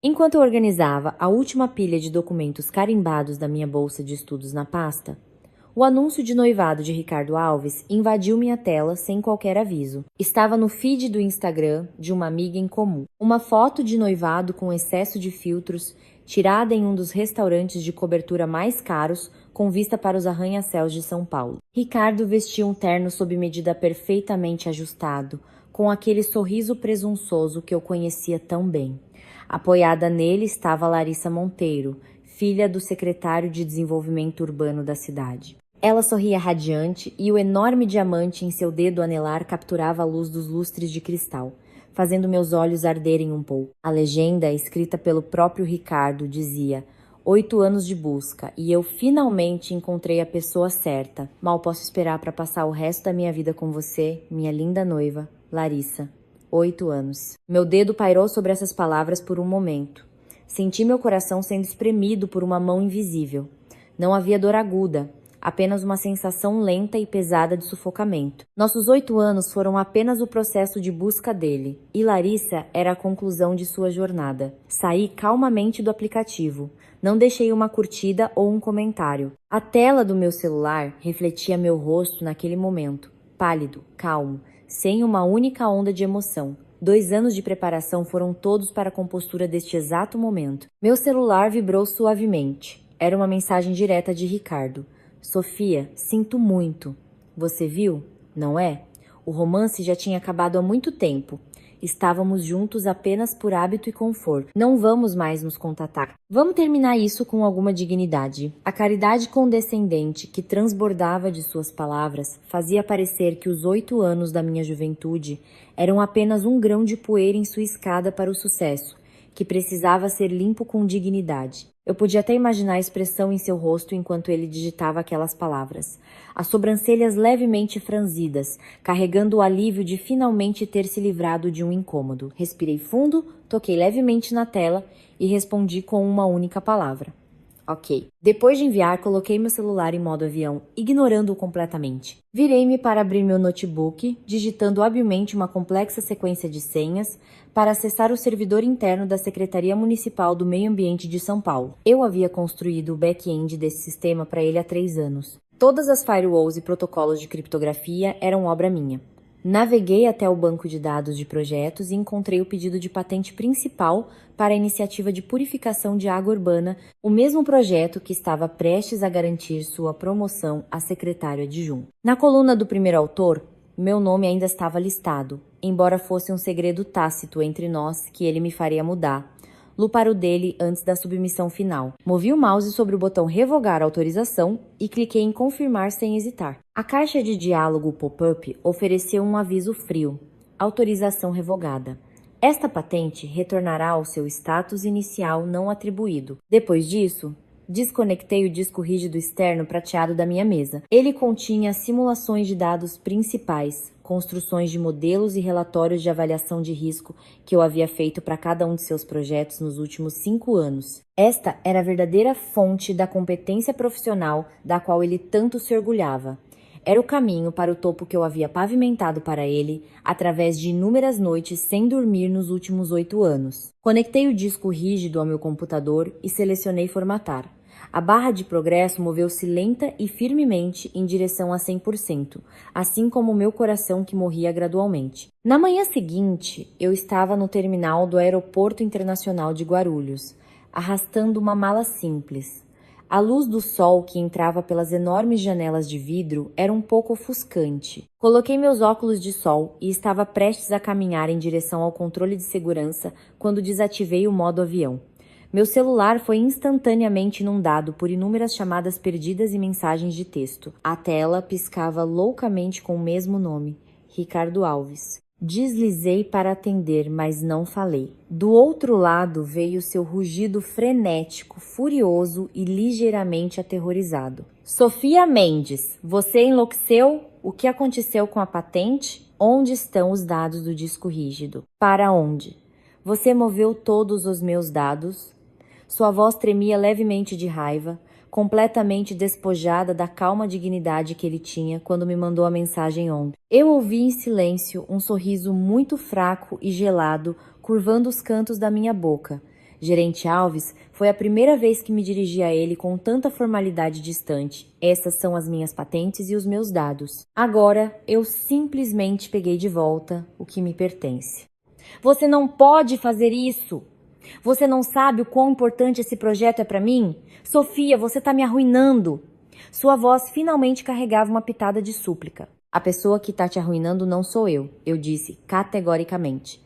Enquanto eu organizava a última pilha de documentos carimbados da minha bolsa de estudos na pasta, o anúncio de noivado de Ricardo Alves invadiu minha tela sem qualquer aviso. Estava no feed do Instagram de uma amiga em comum. Uma foto de noivado com excesso de filtros, tirada em um dos restaurantes de cobertura mais caros, com vista para os arranha-céus de São Paulo. Ricardo vestia um terno sob medida perfeitamente ajustado, com aquele sorriso presunçoso que eu conhecia tão bem. Apoiada nele estava Larissa Monteiro, filha do secretário de Desenvolvimento Urbano da cidade. Ela sorria radiante e o enorme diamante em seu dedo anelar capturava a luz dos lustres de cristal, fazendo meus olhos arderem um pouco. A legenda, escrita pelo próprio Ricardo, dizia: 8 anos de busca e eu finalmente encontrei a pessoa certa. Mal posso esperar para passar o resto da minha vida com você, minha linda noiva, Larissa. 8 anos. Meu dedo pairou sobre essas palavras por um momento. Senti meu coração sendo espremido por uma mão invisível. Não havia dor aguda, apenas uma sensação lenta e pesada de sufocamento. Nossos 8 anos foram apenas o processo de busca dele, e Larissa era a conclusão de sua jornada. Saí calmamente do aplicativo. Não deixei uma curtida ou um comentário. A tela do meu celular refletia meu rosto naquele momento, pálido, calmo, sem uma única onda de emoção. 2 anos de preparação foram todos para a compostura deste exato momento. Meu celular vibrou suavemente. Era uma mensagem direta de Ricardo. Sofia, sinto muito. Você viu? Não é? O romance já tinha acabado há muito tempo. Estávamos juntos apenas por hábito e conforto. Não vamos mais nos contatar. Vamos terminar isso com alguma dignidade. A caridade condescendente que transbordava de suas palavras fazia parecer que os 8 anos da minha juventude eram apenas um grão de poeira em sua escada para o sucesso, que precisava ser limpo com dignidade. Eu podia até imaginar a expressão em seu rosto enquanto ele digitava aquelas palavras. As sobrancelhas levemente franzidas, carregando o alívio de finalmente ter se livrado de um incômodo. Respirei fundo, toquei levemente na tela e respondi com uma única palavra. Ok. Depois de enviar, coloquei meu celular em modo avião, ignorando-o completamente. Virei-me para abrir meu notebook, digitando habilmente uma complexa sequência de senhas para acessar o servidor interno da Secretaria Municipal do Meio Ambiente de São Paulo. Eu havia construído o back-end desse sistema para ele há 3 anos. Todas as firewalls e protocolos de criptografia eram obra minha. Naveguei até o banco de dados de projetos e encontrei o pedido de patente principal para a iniciativa de purificação de água urbana, o mesmo projeto que estava prestes a garantir sua promoção a secretário adjunto. Na coluna do primeiro autor, meu nome ainda estava listado, embora fosse um segredo tácito entre nós que ele me faria mudar. Lupar o dele antes da submissão final. Movi o mouse sobre o botão revogar autorização e cliquei em confirmar sem hesitar. A caixa de diálogo pop-up ofereceu um aviso frio. Autorização revogada. Esta patente retornará ao seu status inicial não atribuído. Depois disso, desconectei o disco rígido externo prateado da minha mesa. Ele continha simulações de dados principais, construções de modelos e relatórios de avaliação de risco que eu havia feito para cada um de seus projetos nos últimos 5 anos. Esta era a verdadeira fonte da competência profissional da qual ele tanto se orgulhava. Era o caminho para o topo que eu havia pavimentado para ele através de inúmeras noites sem dormir nos últimos 8 anos. Conectei o disco rígido ao meu computador e selecionei formatar. A barra de progresso moveu-se lenta e firmemente em direção a 100%, assim como o meu coração que morria gradualmente. Na manhã seguinte, eu estava no terminal do Aeroporto Internacional de Guarulhos, arrastando uma mala simples. A luz do sol que entrava pelas enormes janelas de vidro era um pouco ofuscante. Coloquei meus óculos de sol e estava prestes a caminhar em direção ao controle de segurança quando desativei o modo avião. Meu celular foi instantaneamente inundado por inúmeras chamadas perdidas e mensagens de texto. A tela piscava loucamente com o mesmo nome, Ricardo Alves. Deslizei para atender, mas não falei. Do outro lado veio seu rugido frenético, furioso e ligeiramente aterrorizado. Sofia Mendes, você enlouqueceu? O que aconteceu com a patente? Onde estão os dados do disco rígido? Para onde? Você moveu todos os meus dados? Sua voz tremia levemente de raiva, completamente despojada da calma dignidade que ele tinha quando me mandou a mensagem ontem. Eu ouvi em silêncio um sorriso muito fraco e gelado curvando os cantos da minha boca, Gerente Alves, foi a primeira vez que me dirigi a ele com tanta formalidade distante. Essas são as minhas patentes e os meus dados. Agora, eu simplesmente peguei de volta o que me pertence. Você não pode fazer isso! Você não sabe o quão importante esse projeto é para mim? Sofia, você tá me arruinando! Sua voz finalmente carregava uma pitada de súplica. A pessoa que tá te arruinando não sou eu disse categoricamente.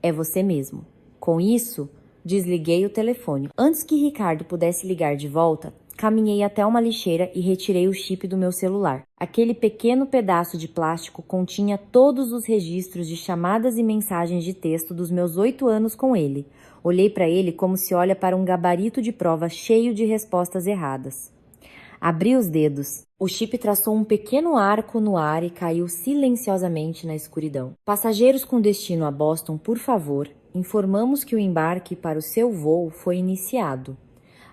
É você mesmo. Com isso, desliguei o telefone. Antes que Ricardo pudesse ligar de volta, caminhei até uma lixeira e retirei o chip do meu celular. Aquele pequeno pedaço de plástico continha todos os registros de chamadas e mensagens de texto dos meus 8 anos com ele. Olhei para ele como se olha para um gabarito de prova cheio de respostas erradas. Abri os dedos. O chip traçou um pequeno arco no ar e caiu silenciosamente na escuridão. Passageiros com destino a Boston, por favor, informamos que o embarque para o seu voo foi iniciado.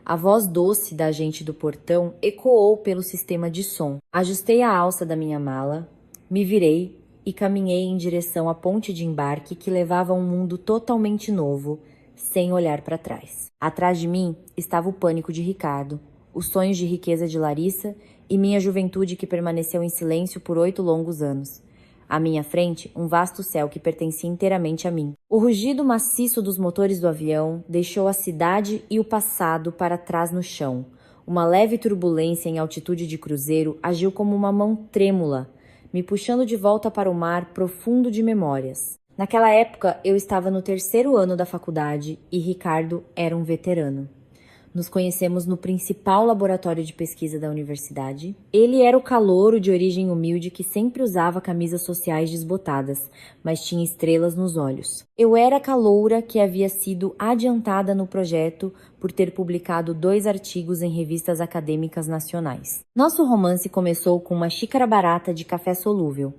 A voz doce da agente do portão ecoou pelo sistema de som. Ajustei a alça da minha mala, me virei e caminhei em direção à ponte de embarque que levava a um mundo totalmente novo, sem olhar para trás. Atrás de mim estava o pânico de Ricardo, os sonhos de riqueza de Larissa e minha juventude que permaneceu em silêncio por 8 longos anos. À minha frente, um vasto céu que pertencia inteiramente a mim. O rugido maciço dos motores do avião deixou a cidade e o passado para trás no chão. Uma leve turbulência em altitude de cruzeiro agiu como uma mão trêmula, me puxando de volta para o mar profundo de memórias. Naquela época, eu estava no 3º ano da faculdade e Ricardo era um veterano. Nos conhecemos no principal laboratório de pesquisa da universidade. Ele era o calouro de origem humilde que sempre usava camisas sociais desbotadas, mas tinha estrelas nos olhos. Eu era a caloura que havia sido adiantada no projeto por ter publicado 2 artigos em revistas acadêmicas nacionais. Nosso romance começou com uma xícara barata de café solúvel.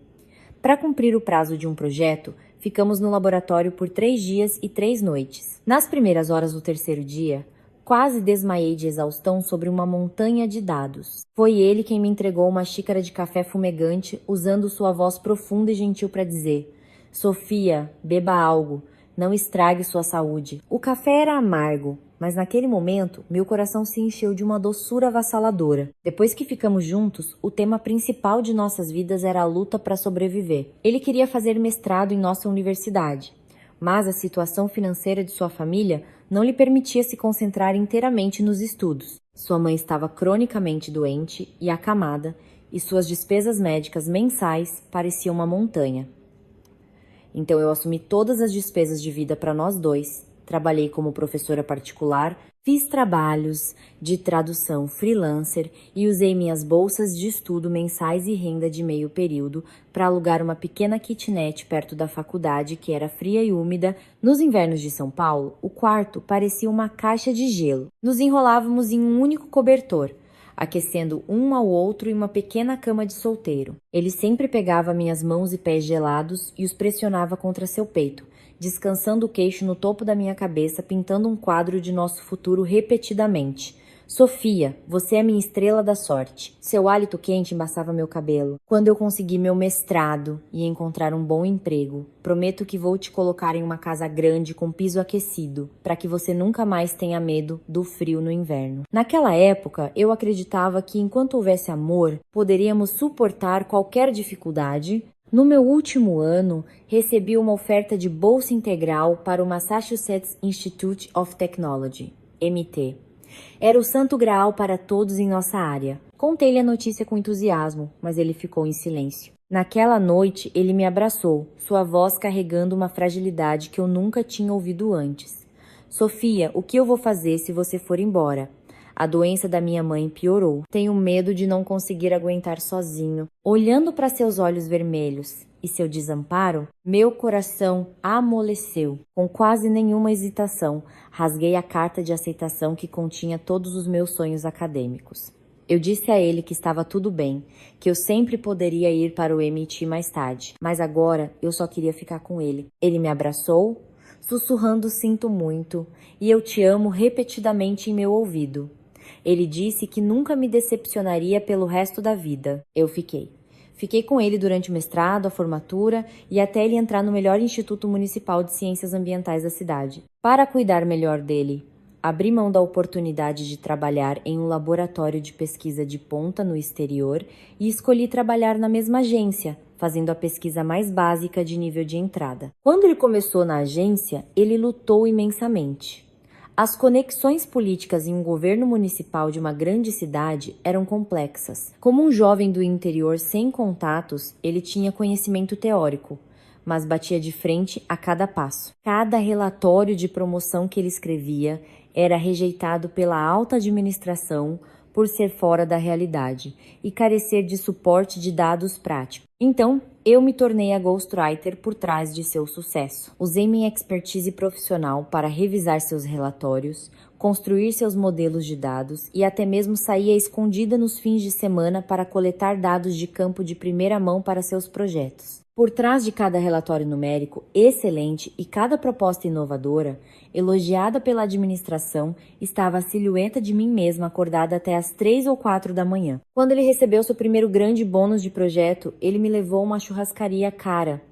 Para cumprir o prazo de um projeto, ficamos no laboratório por 3 dias e 3 noites. Nas primeiras horas do 3º dia, quase desmaiei de exaustão sobre uma montanha de dados. Foi ele quem me entregou uma xícara de café fumegante, usando sua voz profunda e gentil para dizer: Sofia, beba algo, não estrague sua saúde. O café era amargo, mas naquele momento meu coração se encheu de uma doçura avassaladora. Depois que ficamos juntos, o tema principal de nossas vidas era a luta para sobreviver. Ele queria fazer mestrado em nossa universidade, mas a situação financeira de sua família não lhe permitia se concentrar inteiramente nos estudos. Sua mãe estava cronicamente doente e acamada, e suas despesas médicas mensais pareciam uma montanha. Então eu assumi todas as despesas de vida para nós dois, trabalhei como professora particular, fiz trabalhos de tradução freelancer e usei minhas bolsas de estudo mensais e renda de meio período para alugar uma pequena kitnet perto da faculdade que era fria e úmida. Nos invernos de São Paulo, o quarto parecia uma caixa de gelo. Nos enrolávamos em um único cobertor, aquecendo um ao outro em uma pequena cama de solteiro. Ele sempre pegava minhas mãos e pés gelados e os pressionava contra seu peito, descansando o queixo no topo da minha cabeça, pintando um quadro de nosso futuro repetidamente. Sofia, você é minha estrela da sorte. Seu hálito quente embaçava meu cabelo. Quando eu conseguir meu mestrado e encontrar um bom emprego, prometo que vou te colocar em uma casa grande com piso aquecido, para que você nunca mais tenha medo do frio no inverno. Naquela época, eu acreditava que enquanto houvesse amor, poderíamos suportar qualquer dificuldade. No meu último ano, recebi uma oferta de bolsa integral para o Massachusetts Institute of Technology, MT. Era o santo graal para todos em nossa área. Contei-lhe a notícia com entusiasmo, mas ele ficou em silêncio. Naquela noite, ele me abraçou, sua voz carregando uma fragilidade que eu nunca tinha ouvido antes. Sofia, o que eu vou fazer se você for embora? A doença da minha mãe piorou. Tenho medo de não conseguir aguentar sozinho. Olhando para seus olhos vermelhos e seu desamparo, meu coração amoleceu. Com quase nenhuma hesitação, rasguei a carta de aceitação que continha todos os meus sonhos acadêmicos. Eu disse a ele que estava tudo bem, que eu sempre poderia ir para o MIT mais tarde, mas agora eu só queria ficar com ele. Ele me abraçou, sussurrando sinto muito, e eu te amo repetidamente em meu ouvido. Ele disse que nunca me decepcionaria pelo resto da vida. Eu fiquei. Fiquei com ele durante o mestrado, a formatura e até ele entrar no melhor Instituto Municipal de Ciências Ambientais da cidade. Para cuidar melhor dele abri mão da oportunidade de trabalhar em um laboratório de pesquisa de ponta no exterior e escolhi trabalhar na mesma agência, fazendo a pesquisa mais básica de nível de entrada. Quando ele começou na agência, ele lutou imensamente. As conexões políticas em um governo municipal de uma grande cidade eram complexas. Como um jovem do interior sem contatos, ele tinha conhecimento teórico, mas batia de frente a cada passo. Cada relatório de promoção que ele escrevia era rejeitado pela alta administração por ser fora da realidade e carecer de suporte de dados práticos. Então, eu me tornei a ghostwriter por trás de seu sucesso. Usei minha expertise profissional para revisar seus relatórios, construir seus modelos de dados e até mesmo saía escondida nos fins de semana para coletar dados de campo de primeira mão para seus projetos. Por trás de cada relatório numérico excelente e cada proposta inovadora, elogiada pela administração, estava a silhueta de mim mesma acordada até às 3 ou 4 da manhã. Quando ele recebeu seu primeiro grande bônus de projeto, ele me levou a uma churrascaria cara.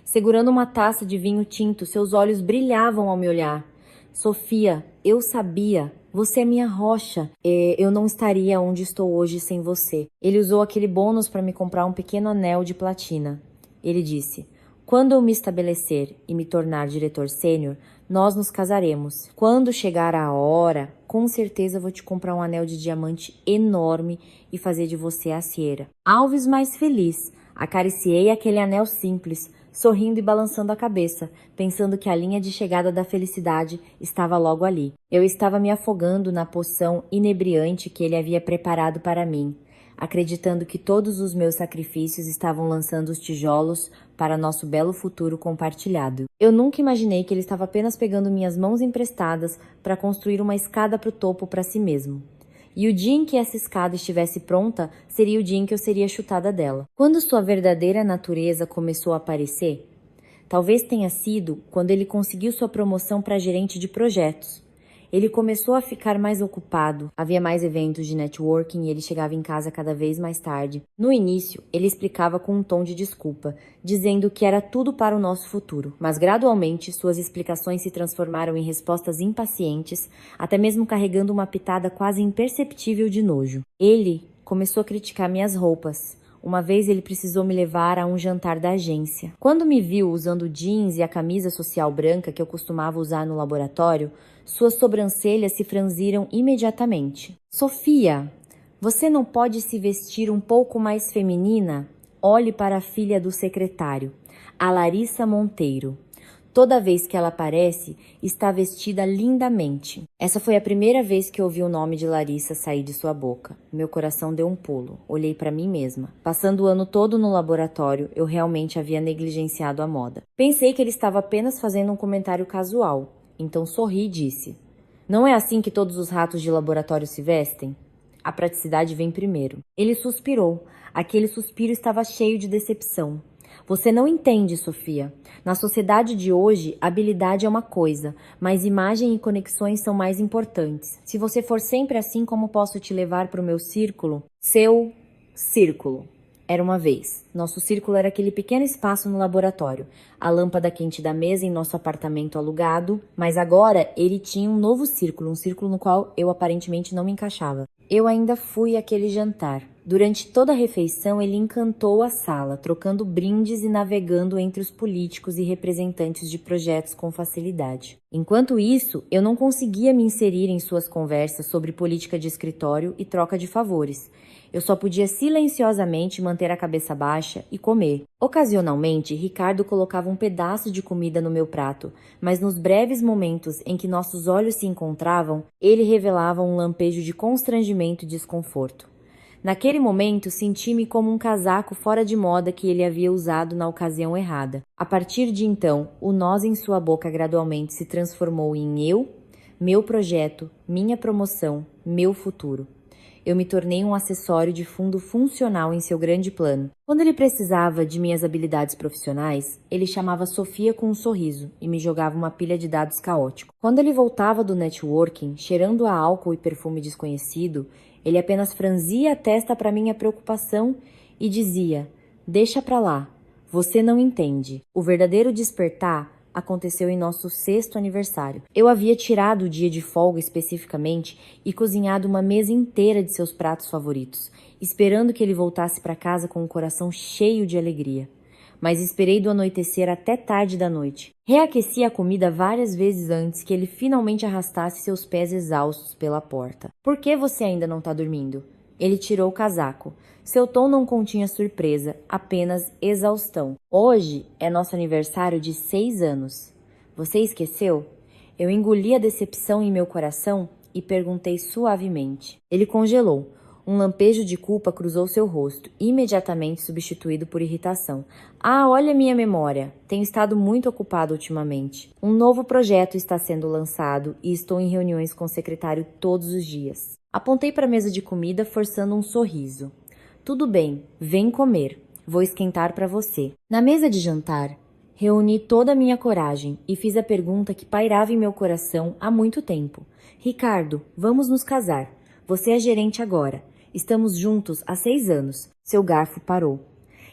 Segurando uma taça de vinho tinto, seus olhos brilhavam ao me olhar. Sofia, eu sabia. Você é minha rocha. Eu não estaria onde estou hoje sem você. Ele usou aquele bônus para me comprar um pequeno anel de platina. Ele disse: quando eu me estabelecer e me tornar diretor sênior, nós nos casaremos. Quando chegar a hora, com certeza vou te comprar um anel de diamante enorme e fazer de você a Sierra. Alves mais feliz. Acariciei aquele anel simples, sorrindo e balançando a cabeça, pensando que a linha de chegada da felicidade estava logo ali. Eu estava me afogando na poção inebriante que ele havia preparado para mim, acreditando que todos os meus sacrifícios estavam lançando os tijolos para nosso belo futuro compartilhado. Eu nunca imaginei que ele estava apenas pegando minhas mãos emprestadas para construir uma escada para o topo para si mesmo. E o dia em que essa escada estivesse pronta seria o dia em que eu seria chutada dela. Quando sua verdadeira natureza começou a aparecer, talvez tenha sido quando ele conseguiu sua promoção para gerente de projetos. Ele começou a ficar mais ocupado, havia mais eventos de networking e ele chegava em casa cada vez mais tarde. No início, ele explicava com um tom de desculpa, dizendo que era tudo para o nosso futuro. Mas gradualmente, suas explicações se transformaram em respostas impacientes, até mesmo carregando uma pitada quase imperceptível de nojo. Ele começou a criticar minhas roupas. Uma vez ele precisou me levar a um jantar da agência. Quando me viu usando jeans e a camisa social branca que eu costumava usar no laboratório, suas sobrancelhas se franziram imediatamente. Sofia, você não pode se vestir um pouco mais feminina? Olhe para a filha do secretário, a Larissa Monteiro. Toda vez que ela aparece, está vestida lindamente. Essa foi a primeira vez que ouvi o nome de Larissa sair de sua boca. Meu coração deu um pulo. Olhei para mim mesma. Passando o ano todo no laboratório, eu realmente havia negligenciado a moda. Pensei que ele estava apenas fazendo um comentário casual. Então sorri e disse: não é assim que todos os ratos de laboratório se vestem? A praticidade vem primeiro. Ele suspirou. Aquele suspiro estava cheio de decepção. Você não entende, Sofia. Na sociedade de hoje, habilidade é uma coisa, mas imagem e conexões são mais importantes. Se você for sempre assim, como posso te levar para o meu círculo? Seu círculo. Era uma vez. Nosso círculo era aquele pequeno espaço no laboratório, a lâmpada quente da mesa em nosso apartamento alugado, mas agora ele tinha um novo círculo, um círculo no qual eu aparentemente não me encaixava. Eu ainda fui àquele jantar. Durante toda a refeição, ele encantou a sala, trocando brindes e navegando entre os políticos e representantes de projetos com facilidade. Enquanto isso, eu não conseguia me inserir em suas conversas sobre política de escritório e troca de favores. Eu só podia silenciosamente manter a cabeça baixa e comer. Ocasionalmente, Ricardo colocava um pedaço de comida no meu prato, mas nos breves momentos em que nossos olhos se encontravam, ele revelava um lampejo de constrangimento e desconforto. Naquele momento, senti-me como um casaco fora de moda que ele havia usado na ocasião errada. A partir de então, o nós em sua boca gradualmente se transformou em eu, meu projeto, minha promoção, meu futuro. Eu me tornei um acessório de fundo funcional em seu grande plano. Quando ele precisava de minhas habilidades profissionais, ele chamava Sofia com um sorriso e me jogava uma pilha de dados caótico. Quando ele voltava do networking, cheirando a álcool e perfume desconhecido, ele apenas franzia a testa para minha preocupação e dizia: deixa pra lá, você não entende. O verdadeiro despertar aconteceu em nosso 6º aniversário. Eu havia tirado o dia de folga especificamente e cozinhado uma mesa inteira de seus pratos favoritos, esperando que ele voltasse para casa com o coração cheio de alegria. Mas esperei do anoitecer até tarde da noite. Reaqueci a comida várias vezes antes que ele finalmente arrastasse seus pés exaustos pela porta. Por que você ainda não está dormindo? Ele tirou o casaco. Seu tom não continha surpresa, apenas exaustão. Hoje é nosso aniversário de 6 anos. Você esqueceu? Eu engoli a decepção em meu coração e perguntei suavemente. Ele congelou. Um lampejo de culpa cruzou seu rosto, imediatamente substituído por irritação. Ah, olha minha memória. Tenho estado muito ocupado ultimamente. Um novo projeto está sendo lançado e estou em reuniões com o secretário todos os dias. Apontei para a mesa de comida, forçando um sorriso. Tudo bem, vem comer. Vou esquentar para você. Na mesa de jantar, reuni toda a minha coragem e fiz a pergunta que pairava em meu coração há muito tempo. Ricardo, vamos nos casar. Você é gerente agora. Estamos juntos há 6 anos. Seu garfo parou.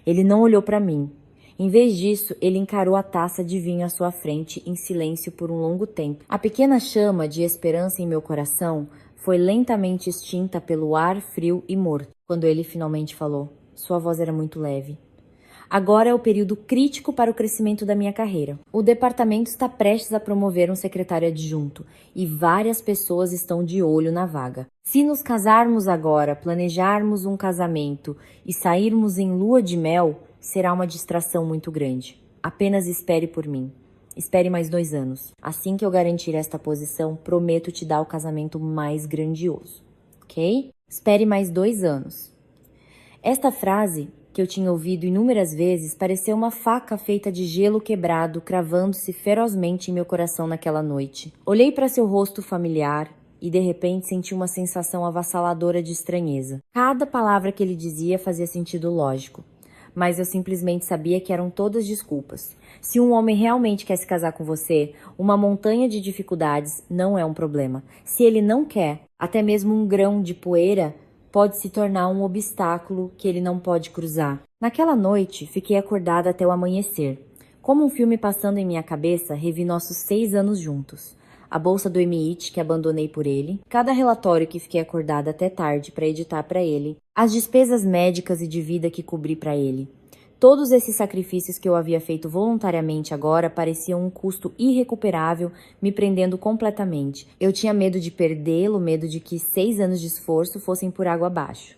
Ele não olhou para mim. Em vez disso, ele encarou a taça de vinho à sua frente em silêncio por um longo tempo. A pequena chama de esperança em meu coração foi lentamente extinta pelo ar frio e morto. Quando ele finalmente falou, sua voz era muito leve. Agora é o período crítico para o crescimento da minha carreira. O departamento está prestes a promover um secretário adjunto e várias pessoas estão de olho na vaga. Se nos casarmos agora, planejarmos um casamento e sairmos em lua de mel, será uma distração muito grande. Apenas espere por mim. Espere mais 2 anos. Assim que eu garantir esta posição, prometo te dar o casamento mais grandioso. Ok? Espere mais 2 anos. Esta frase, que eu tinha ouvido inúmeras vezes, pareceu uma faca feita de gelo quebrado, cravando-se ferozmente em meu coração naquela noite. Olhei para seu rosto familiar e, de repente, senti uma sensação avassaladora de estranheza. Cada palavra que ele dizia fazia sentido lógico, mas eu simplesmente sabia que eram todas desculpas. Se um homem realmente quer se casar com você, uma montanha de dificuldades não é um problema. Se ele não quer, até mesmo um grão de poeira pode se tornar um obstáculo que ele não pode cruzar. Naquela noite, fiquei acordada até o amanhecer. Como um filme passando em minha cabeça, revi nossos 6 anos juntos. A bolsa do MIT que abandonei por ele, cada relatório que fiquei acordada até tarde para editar para ele, as despesas médicas e de vida que cobri para ele. Todos esses sacrifícios que eu havia feito voluntariamente agora pareciam um custo irrecuperável, me prendendo completamente. Eu tinha medo de perdê-lo, medo de que 6 anos de esforço fossem por água abaixo.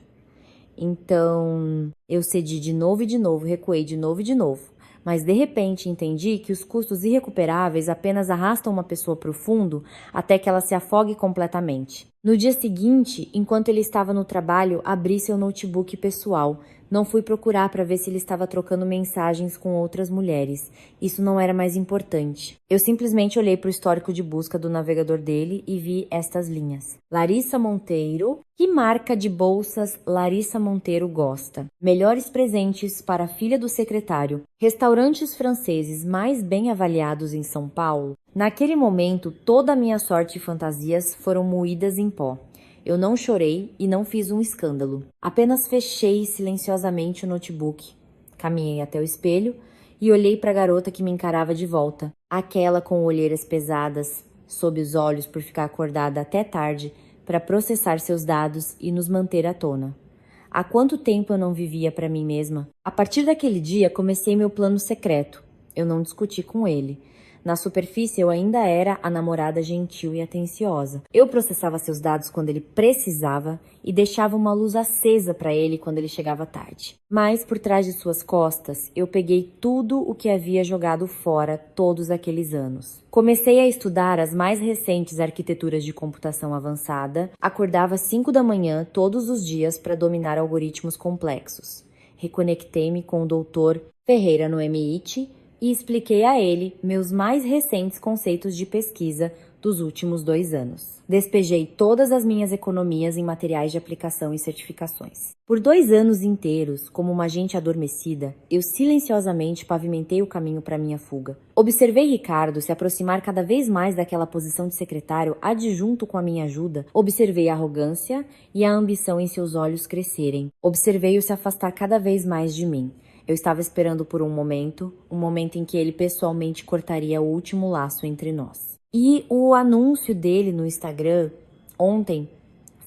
Então, eu cedi de novo e de novo, recuei de novo e de novo. Mas de repente entendi que os custos irrecuperáveis apenas arrastam uma pessoa para o fundo até que ela se afogue completamente. No dia seguinte, enquanto ele estava no trabalho, abri seu notebook pessoal. Não fui procurar para ver se ele estava trocando mensagens com outras mulheres. Isso não era mais importante. Eu simplesmente olhei para o histórico de busca do navegador dele e vi estas linhas. Larissa Monteiro. Que marca de bolsas Larissa Monteiro gosta? Melhores presentes para a filha do secretário. Restaurantes franceses mais bem avaliados em São Paulo. Naquele momento, toda a minha sorte e fantasias foram moídas em pó. Eu não chorei e não fiz um escândalo. Apenas fechei silenciosamente o notebook. Caminhei até o espelho e olhei para a garota que me encarava de volta. Aquela com olheiras pesadas, sob os olhos por ficar acordada até tarde para processar seus dados e nos manter à tona. Há quanto tempo eu não vivia para mim mesma? A partir daquele dia, comecei meu plano secreto. Eu não discuti com ele. Na superfície, eu ainda era a namorada gentil e atenciosa. Eu processava seus dados quando ele precisava e deixava uma luz acesa para ele quando ele chegava tarde. Mas, por trás de suas costas, eu peguei tudo o que havia jogado fora todos aqueles anos. Comecei a estudar as mais recentes arquiteturas de computação avançada, acordava às 5 da manhã todos os dias para dominar algoritmos complexos. Reconectei-me com o Dr. Ferreira no MIT e expliquei a ele meus mais recentes conceitos de pesquisa dos últimos 2 anos. Despejei todas as minhas economias em materiais de aplicação e certificações. Por 2 anos inteiros, como uma gente adormecida, eu silenciosamente pavimentei o caminho para minha fuga. Observei Ricardo se aproximar cada vez mais daquela posição de secretário adjunto com a minha ajuda. Observei a arrogância e a ambição em seus olhos crescerem. Observei-o se afastar cada vez mais de mim. Eu estava esperando por um momento em que ele pessoalmente cortaria o último laço entre nós. E o anúncio dele no Instagram ontem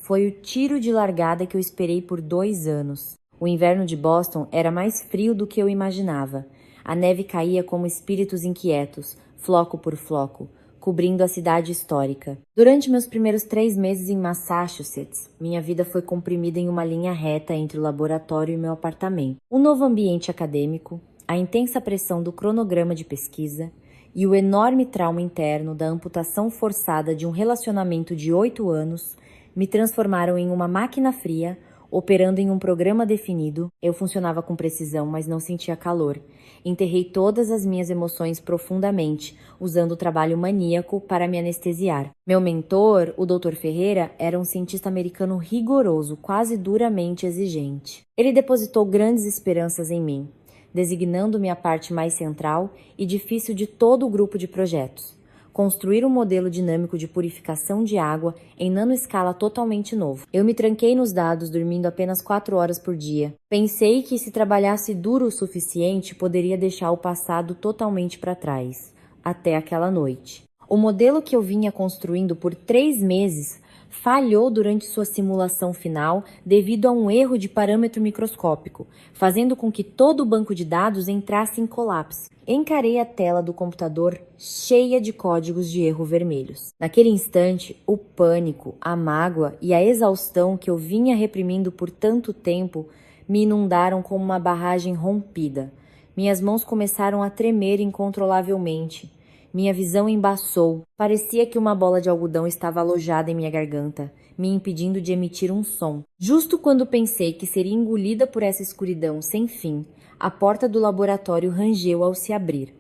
foi o tiro de largada que eu esperei por 2 anos. O inverno de Boston era mais frio do que eu imaginava. A neve caía como espíritos inquietos, floco por floco, cobrindo a cidade histórica. Durante meus primeiros 3 meses em Massachusetts, minha vida foi comprimida em uma linha reta entre o laboratório e meu apartamento. O novo ambiente acadêmico, a intensa pressão do cronograma de pesquisa e o enorme trauma interno da amputação forçada de um relacionamento de 8 anos me transformaram em uma máquina fria, operando em um programa definido. Eu funcionava com precisão, mas não sentia calor. Enterrei todas as minhas emoções profundamente, usando o trabalho maníaco para me anestesiar. Meu mentor, o Dr. Ferreira, era um cientista americano rigoroso, quase duramente exigente. Ele depositou grandes esperanças em mim, designando-me a parte mais central e difícil de todo o grupo de projetos. Construir um modelo dinâmico de purificação de água em nanoescala totalmente novo. Eu me tranquei nos dados, dormindo apenas 4 horas por dia. Pensei que se trabalhasse duro o suficiente, poderia deixar o passado totalmente para trás. Até aquela noite. O modelo que eu vinha construindo por 3 meses falhou durante sua simulação final devido a um erro de parâmetro microscópico, fazendo com que todo o banco de dados entrasse em colapso. Encarei a tela do computador cheia de códigos de erro vermelhos. Naquele instante, o pânico, a mágoa e a exaustão que eu vinha reprimindo por tanto tempo me inundaram como uma barragem rompida. Minhas mãos começaram a tremer incontrolavelmente. Minha visão embaçou. Parecia que uma bola de algodão estava alojada em minha garganta, me impedindo de emitir um som. Justo quando pensei que seria engolida por essa escuridão sem fim, a porta do laboratório rangeu ao se abrir.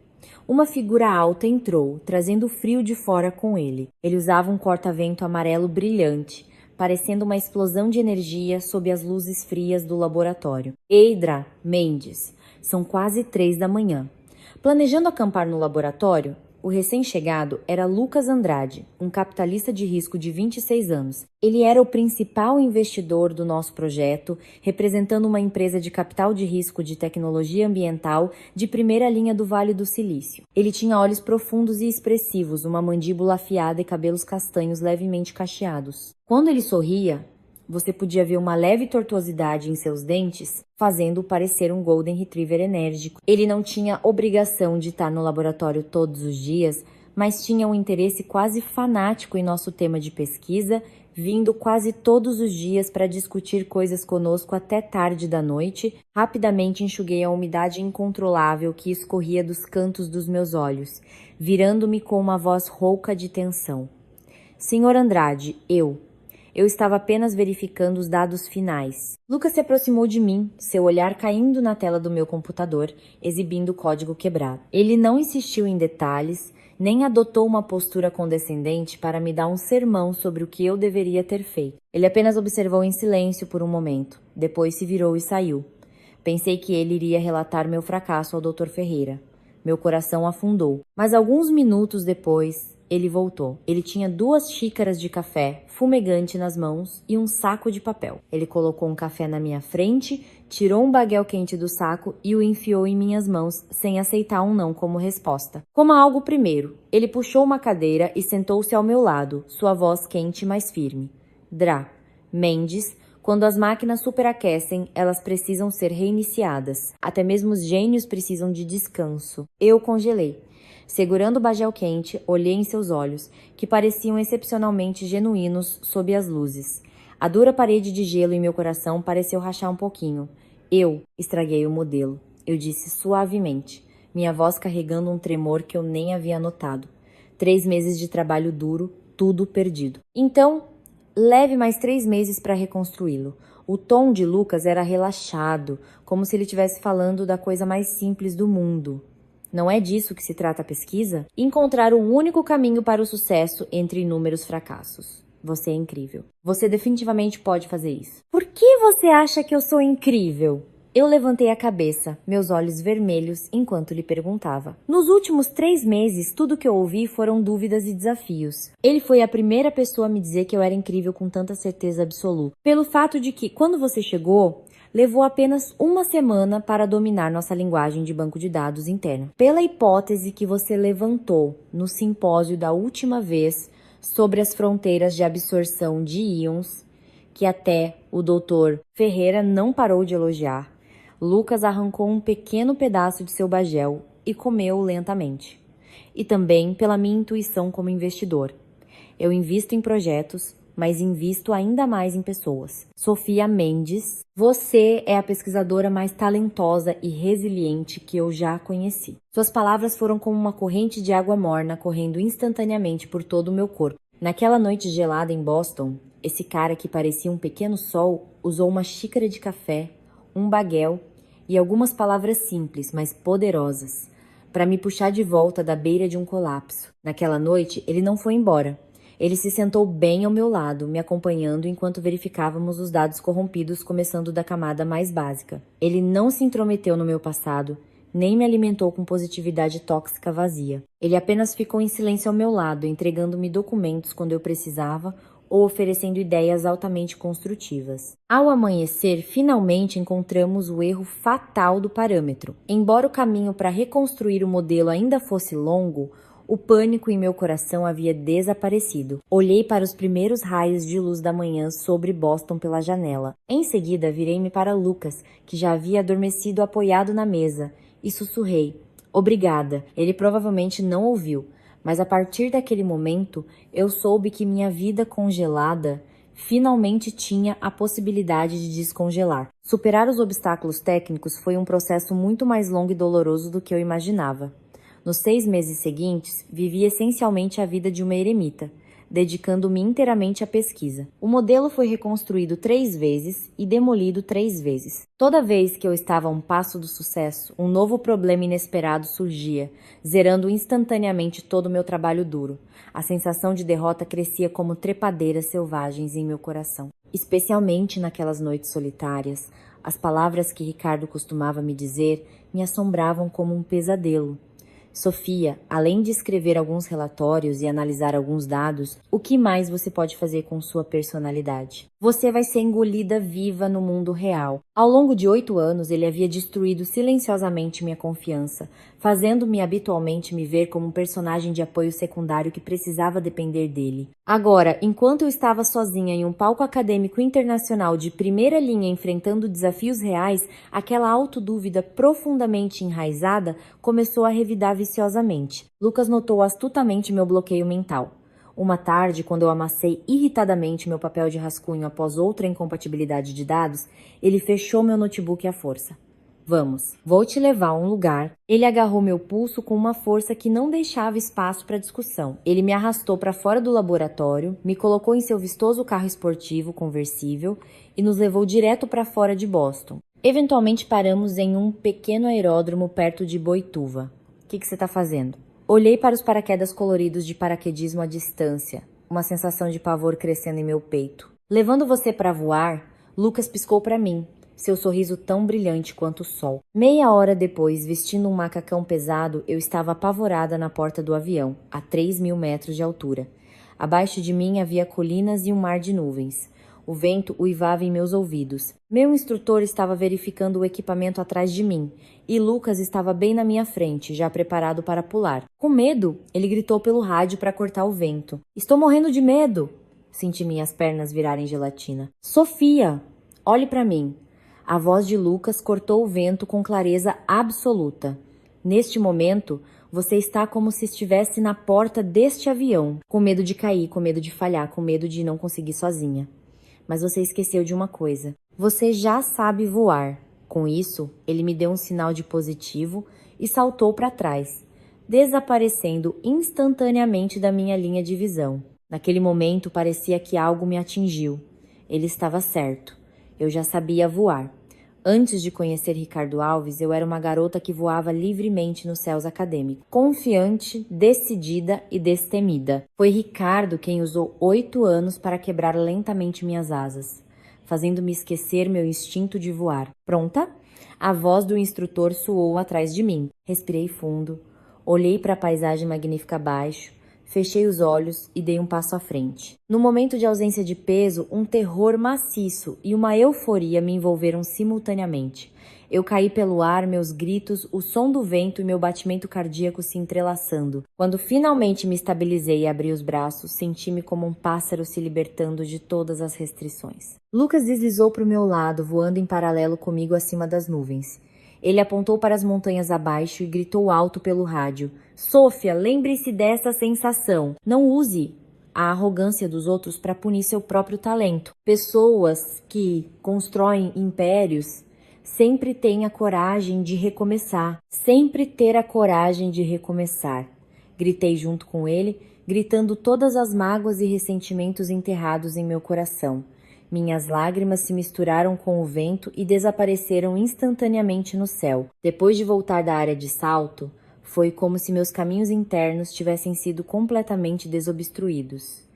Uma figura alta entrou, trazendo o frio de fora com ele. Ele usava um corta-vento amarelo brilhante, parecendo uma explosão de energia sob as luzes frias do laboratório. Eidra Mendes, são quase 3 da manhã. Planejando acampar no laboratório, o recém-chegado era Lucas Andrade, um capitalista de risco de 26 anos. Ele era o principal investidor do nosso projeto, representando uma empresa de capital de risco de tecnologia ambiental de primeira linha do Vale do Silício. Ele tinha olhos profundos e expressivos, uma mandíbula afiada e cabelos castanhos levemente cacheados. Quando ele sorria, você podia ver uma leve tortuosidade em seus dentes, fazendo-o parecer um Golden Retriever enérgico. Ele não tinha obrigação de estar no laboratório todos os dias, mas tinha um interesse quase fanático em nosso tema de pesquisa, vindo quase todos os dias para discutir coisas conosco até tarde da noite. Rapidamente enxuguei a umidade incontrolável que escorria dos cantos dos meus olhos, virando-me com uma voz rouca de tensão. Senhor Andrade, Eu estava apenas verificando os dados finais. Lucas se aproximou de mim, seu olhar caindo na tela do meu computador, exibindo o código quebrado. Ele não insistiu em detalhes, nem adotou uma postura condescendente para me dar um sermão sobre o que eu deveria ter feito. Ele apenas observou em silêncio por um momento, depois se virou e saiu. Pensei que ele iria relatar meu fracasso ao Dr. Ferreira. Meu coração afundou. Mas alguns minutos depois, ele voltou. Ele tinha 2 xícaras de café fumegante nas mãos e um saco de papel. Ele colocou um café na minha frente, tirou um baguete quente do saco e o enfiou em minhas mãos, sem aceitar um não como resposta. Coma algo primeiro. Ele puxou uma cadeira e sentou-se ao meu lado, sua voz quente, mas firme. Mendes, quando as máquinas superaquecem, elas precisam ser reiniciadas. Até mesmo os gênios precisam de descanso. Eu congelei. Segurando o bagel quente, olhei em seus olhos, que pareciam excepcionalmente genuínos sob as luzes. A dura parede de gelo em meu coração pareceu rachar um pouquinho. Eu estraguei o modelo, eu disse suavemente, minha voz carregando um tremor que eu nem havia notado. 3 meses de trabalho duro, tudo perdido. Então, leve mais 3 meses para reconstruí-lo. O tom de Lucas era relaxado, como se ele estivesse falando da coisa mais simples do mundo. Não é disso que se trata a pesquisa? Encontrar o único caminho para o sucesso entre inúmeros fracassos. Você é incrível. Você definitivamente pode fazer isso. Por que você acha que eu sou incrível? Eu levantei a cabeça, meus olhos vermelhos, enquanto lhe perguntava. Nos últimos 3 meses, tudo que eu ouvi foram dúvidas e desafios. Ele foi a primeira pessoa a me dizer que eu era incrível com tanta certeza absoluta. Pelo fato de que, quando você chegou, levou apenas uma semana para dominar nossa linguagem de banco de dados interna. Pela hipótese que você levantou no simpósio da última vez sobre as fronteiras de absorção de íons, que até o Dr. Ferreira não parou de elogiar, Lucas arrancou um pequeno pedaço de seu bagel e comeu lentamente. E também pela minha intuição como investidor. Eu invisto em projetos, mas invisto ainda mais em pessoas. Sofia Mendes, você é a pesquisadora mais talentosa e resiliente que eu já conheci. Suas palavras foram como uma corrente de água morna correndo instantaneamente por todo o meu corpo. Naquela noite gelada em Boston, esse cara que parecia um pequeno sol usou uma xícara de café, um baguel e algumas palavras simples, mas poderosas, para me puxar de volta da beira de um colapso. Naquela noite, ele não foi embora. Ele se sentou bem ao meu lado, me acompanhando enquanto verificávamos os dados corrompidos, começando da camada mais básica. Ele não se intrometeu no meu passado, nem me alimentou com positividade tóxica vazia. Ele apenas ficou em silêncio ao meu lado, entregando-me documentos quando eu precisava ou oferecendo ideias altamente construtivas. Ao amanhecer, finalmente encontramos o erro fatal do parâmetro. Embora o caminho para reconstruir o modelo ainda fosse longo, o pânico em meu coração havia desaparecido. Olhei para os primeiros raios de luz da manhã sobre Boston pela janela. Em seguida, virei-me para Lucas, que já havia adormecido apoiado na mesa, e sussurrei: "Obrigada." Ele provavelmente não ouviu, mas a partir daquele momento, eu soube que minha vida congelada finalmente tinha a possibilidade de descongelar. Superar os obstáculos técnicos foi um processo muito mais longo e doloroso do que eu imaginava. Nos 6 meses seguintes, vivi essencialmente a vida de uma eremita, dedicando-me inteiramente à pesquisa. O modelo foi reconstruído 3 vezes e demolido 3 vezes. Toda vez que eu estava a um passo do sucesso, um novo problema inesperado surgia, zerando instantaneamente todo o meu trabalho duro. A sensação de derrota crescia como trepadeiras selvagens em meu coração. Especialmente naquelas noites solitárias, as palavras que Ricardo costumava me dizer me assombravam como um pesadelo. Sofia, além de escrever alguns relatórios e analisar alguns dados, o que mais você pode fazer com sua personalidade? Você vai ser engolida viva no mundo real. Ao longo de 8 anos, ele havia destruído silenciosamente minha confiança, fazendo-me habitualmente me ver como um personagem de apoio secundário que precisava depender dele. Agora, enquanto eu estava sozinha em um palco acadêmico internacional de primeira linha enfrentando desafios reais, aquela autodúvida profundamente enraizada começou a revidar viciosamente. Lucas notou astutamente meu bloqueio mental. Uma tarde, quando eu amassei irritadamente meu papel de rascunho após outra incompatibilidade de dados, ele fechou meu notebook à força. "Vamos, vou te levar a um lugar." Ele agarrou meu pulso com uma força que não deixava espaço para discussão. Ele me arrastou para fora do laboratório, me colocou em seu vistoso carro esportivo conversível e nos levou direto para fora de Boston. Eventualmente paramos em um pequeno aeródromo perto de Boituva. "O que você está fazendo?" Olhei para os paraquedas coloridos de paraquedismo à distância, uma sensação de pavor crescendo em meu peito. "Levando você para voar?" Lucas piscou para mim, seu sorriso tão brilhante quanto o sol. Meia hora depois, vestindo um macacão pesado, eu estava apavorada na porta do avião, a 3.000 metros de altura. Abaixo de mim havia colinas e um mar de nuvens. O vento uivava em meus ouvidos. Meu instrutor estava verificando o equipamento atrás de mim, e Lucas estava bem na minha frente, já preparado para pular. Com medo, ele gritou pelo rádio para cortar o vento. "Estou morrendo de medo!" Senti minhas pernas virarem gelatina. "Sofia, olhe para mim." A voz de Lucas cortou o vento com clareza absoluta. "Neste momento, você está como se estivesse na porta deste avião, com medo de cair, com medo de falhar, com medo de não conseguir sozinha. Mas você esqueceu de uma coisa. Você já sabe voar." Com isso, ele me deu um sinal de positivo e saltou para trás, desaparecendo instantaneamente da minha linha de visão. Naquele momento, parecia que algo me atingiu. Ele estava certo. Eu já sabia voar. Antes de conhecer Ricardo Alves, eu era uma garota que voava livremente nos céus acadêmicos, confiante, decidida e destemida. Foi Ricardo quem usou 8 anos para quebrar lentamente minhas asas, fazendo-me esquecer meu instinto de voar. "Pronta?" A voz do instrutor soou atrás de mim. Respirei fundo, olhei para a paisagem magnífica abaixo, Fechei os olhos e dei um passo à frente. No momento de ausência de peso, um terror maciço e uma euforia me envolveram simultaneamente. Eu caí pelo ar, meus gritos, o som do vento e meu batimento cardíaco se entrelaçando. Quando finalmente me estabilizei e abri os braços, senti-me como um pássaro se libertando de todas as restrições. Lucas deslizou para o meu lado, voando em paralelo comigo acima das nuvens. Ele apontou para as montanhas abaixo e gritou alto pelo rádio. Sofia, lembre-se dessa sensação. Não use a arrogância dos outros para punir seu próprio talento. Pessoas que constroem impérios sempre têm a coragem de recomeçar. Sempre ter a coragem de recomeçar. Gritei junto com ele, gritando todas as mágoas e ressentimentos enterrados em meu coração. Minhas lágrimas se misturaram com o vento e desapareceram instantaneamente no céu. Depois de voltar da área de salto, foi como se meus caminhos internos tivessem sido completamente desobstruídos.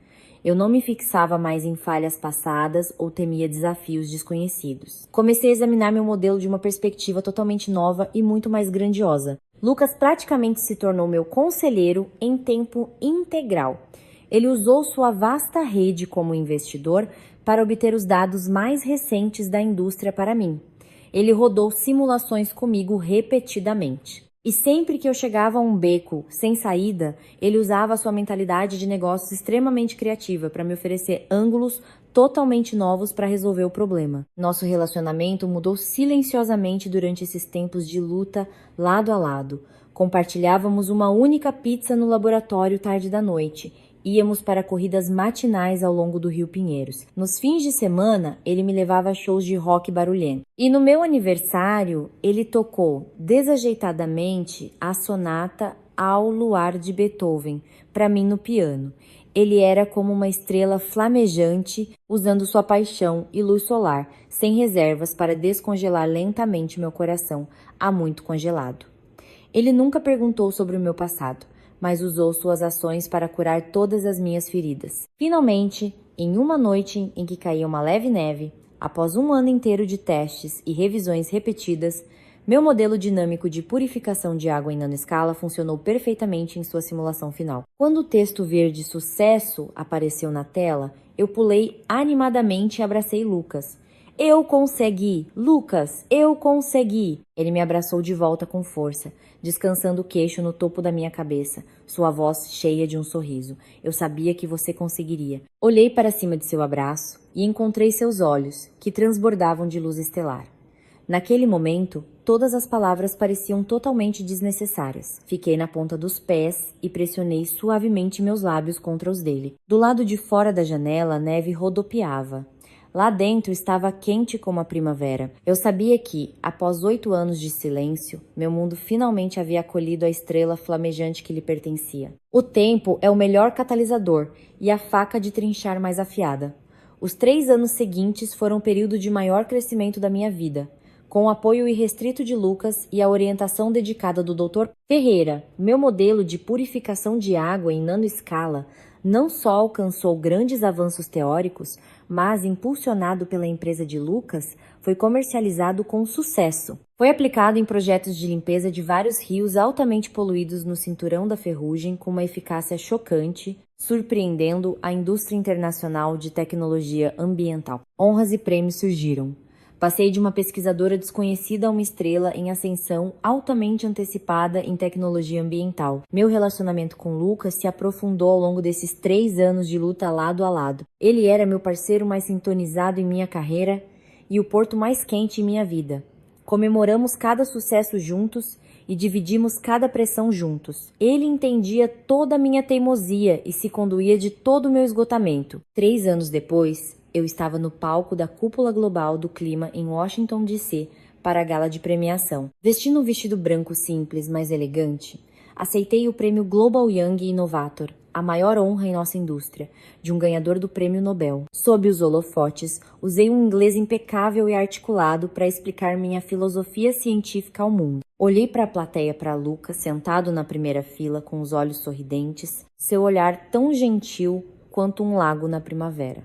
Eu não me fixava mais em falhas passadas ou temia desafios desconhecidos. Comecei a examinar meu modelo de uma perspectiva totalmente nova e muito mais grandiosa. Lucas praticamente se tornou meu conselheiro em tempo integral. Ele usou sua vasta rede como investidor para obter os dados mais recentes da indústria para mim. Ele rodou simulações comigo repetidamente. E sempre que eu chegava a um beco sem saída, ele usava a sua mentalidade de negócios extremamente criativa para me oferecer ângulos totalmente novos para resolver o problema. Nosso relacionamento mudou silenciosamente durante esses tempos de luta lado a lado. Compartilhávamos uma única pizza no laboratório tarde da noite. Íamos para corridas matinais ao longo do Rio Pinheiros. Nos fins de semana, ele me levava a shows de rock barulhento. E no meu aniversário, ele tocou desajeitadamente a sonata Ao Luar de Beethoven, para mim no piano. Ele era como uma estrela flamejante, usando sua paixão e luz solar, sem reservas para descongelar lentamente meu coração, há muito congelado. Ele nunca perguntou sobre o meu passado, mas usou suas ações para curar todas as minhas feridas. Finalmente, em uma noite em que caía uma leve neve, após um ano inteiro de testes e revisões repetidas, meu modelo dinâmico de purificação de água em nanoescala funcionou perfeitamente em sua simulação final. Quando o texto verde "Sucesso" apareceu na tela, eu pulei animadamente e abracei Lucas. Eu consegui! Lucas, eu consegui! Ele me abraçou de volta com força, descansando o queixo no topo da minha cabeça, sua voz cheia de um sorriso. Eu sabia que você conseguiria. Olhei para cima de seu abraço e encontrei seus olhos, que transbordavam de luz estelar. Naquele momento, todas as palavras pareciam totalmente desnecessárias. Fiquei na ponta dos pés e pressionei suavemente meus lábios contra os dele. Do lado de fora da janela, a neve rodopiava. Lá dentro estava quente como a primavera. Eu sabia que, após 8 anos de silêncio, meu mundo finalmente havia acolhido a estrela flamejante que lhe pertencia. O tempo é o melhor catalisador e a faca de trinchar mais afiada. Os 3 anos seguintes foram o período de maior crescimento da minha vida. Com o apoio irrestrito de Lucas e a orientação dedicada do Dr. Ferreira, meu modelo de purificação de água em nanoescala não só alcançou grandes avanços teóricos, mas, impulsionado pela empresa de Lucas, foi comercializado com sucesso. Foi aplicado em projetos de limpeza de vários rios altamente poluídos no cinturão da ferrugem com uma eficácia chocante, surpreendendo a indústria internacional de tecnologia ambiental. Honras e prêmios surgiram. Passei de uma pesquisadora desconhecida a uma estrela em ascensão altamente antecipada em tecnologia ambiental. Meu relacionamento com Lucas se aprofundou ao longo desses 3 anos de luta lado a lado. Ele era meu parceiro mais sintonizado em minha carreira e o porto mais quente em minha vida. Comemoramos cada sucesso juntos e dividimos cada pressão juntos. Ele entendia toda a minha teimosia e se conduía de todo o meu esgotamento. 3 anos depois, eu estava no palco da Cúpula Global do Clima em Washington, D.C., para a gala de premiação. Vestindo um vestido branco simples, mas elegante, aceitei o prêmio Global Young Innovator, a maior honra em nossa indústria, de um ganhador do prêmio Nobel. Sob os holofotes, usei um inglês impecável e articulado para explicar minha filosofia científica ao mundo. Olhei para a plateia para Lucas, sentado na primeira fila, com os olhos sorridentes, seu olhar tão gentil quanto um lago na primavera.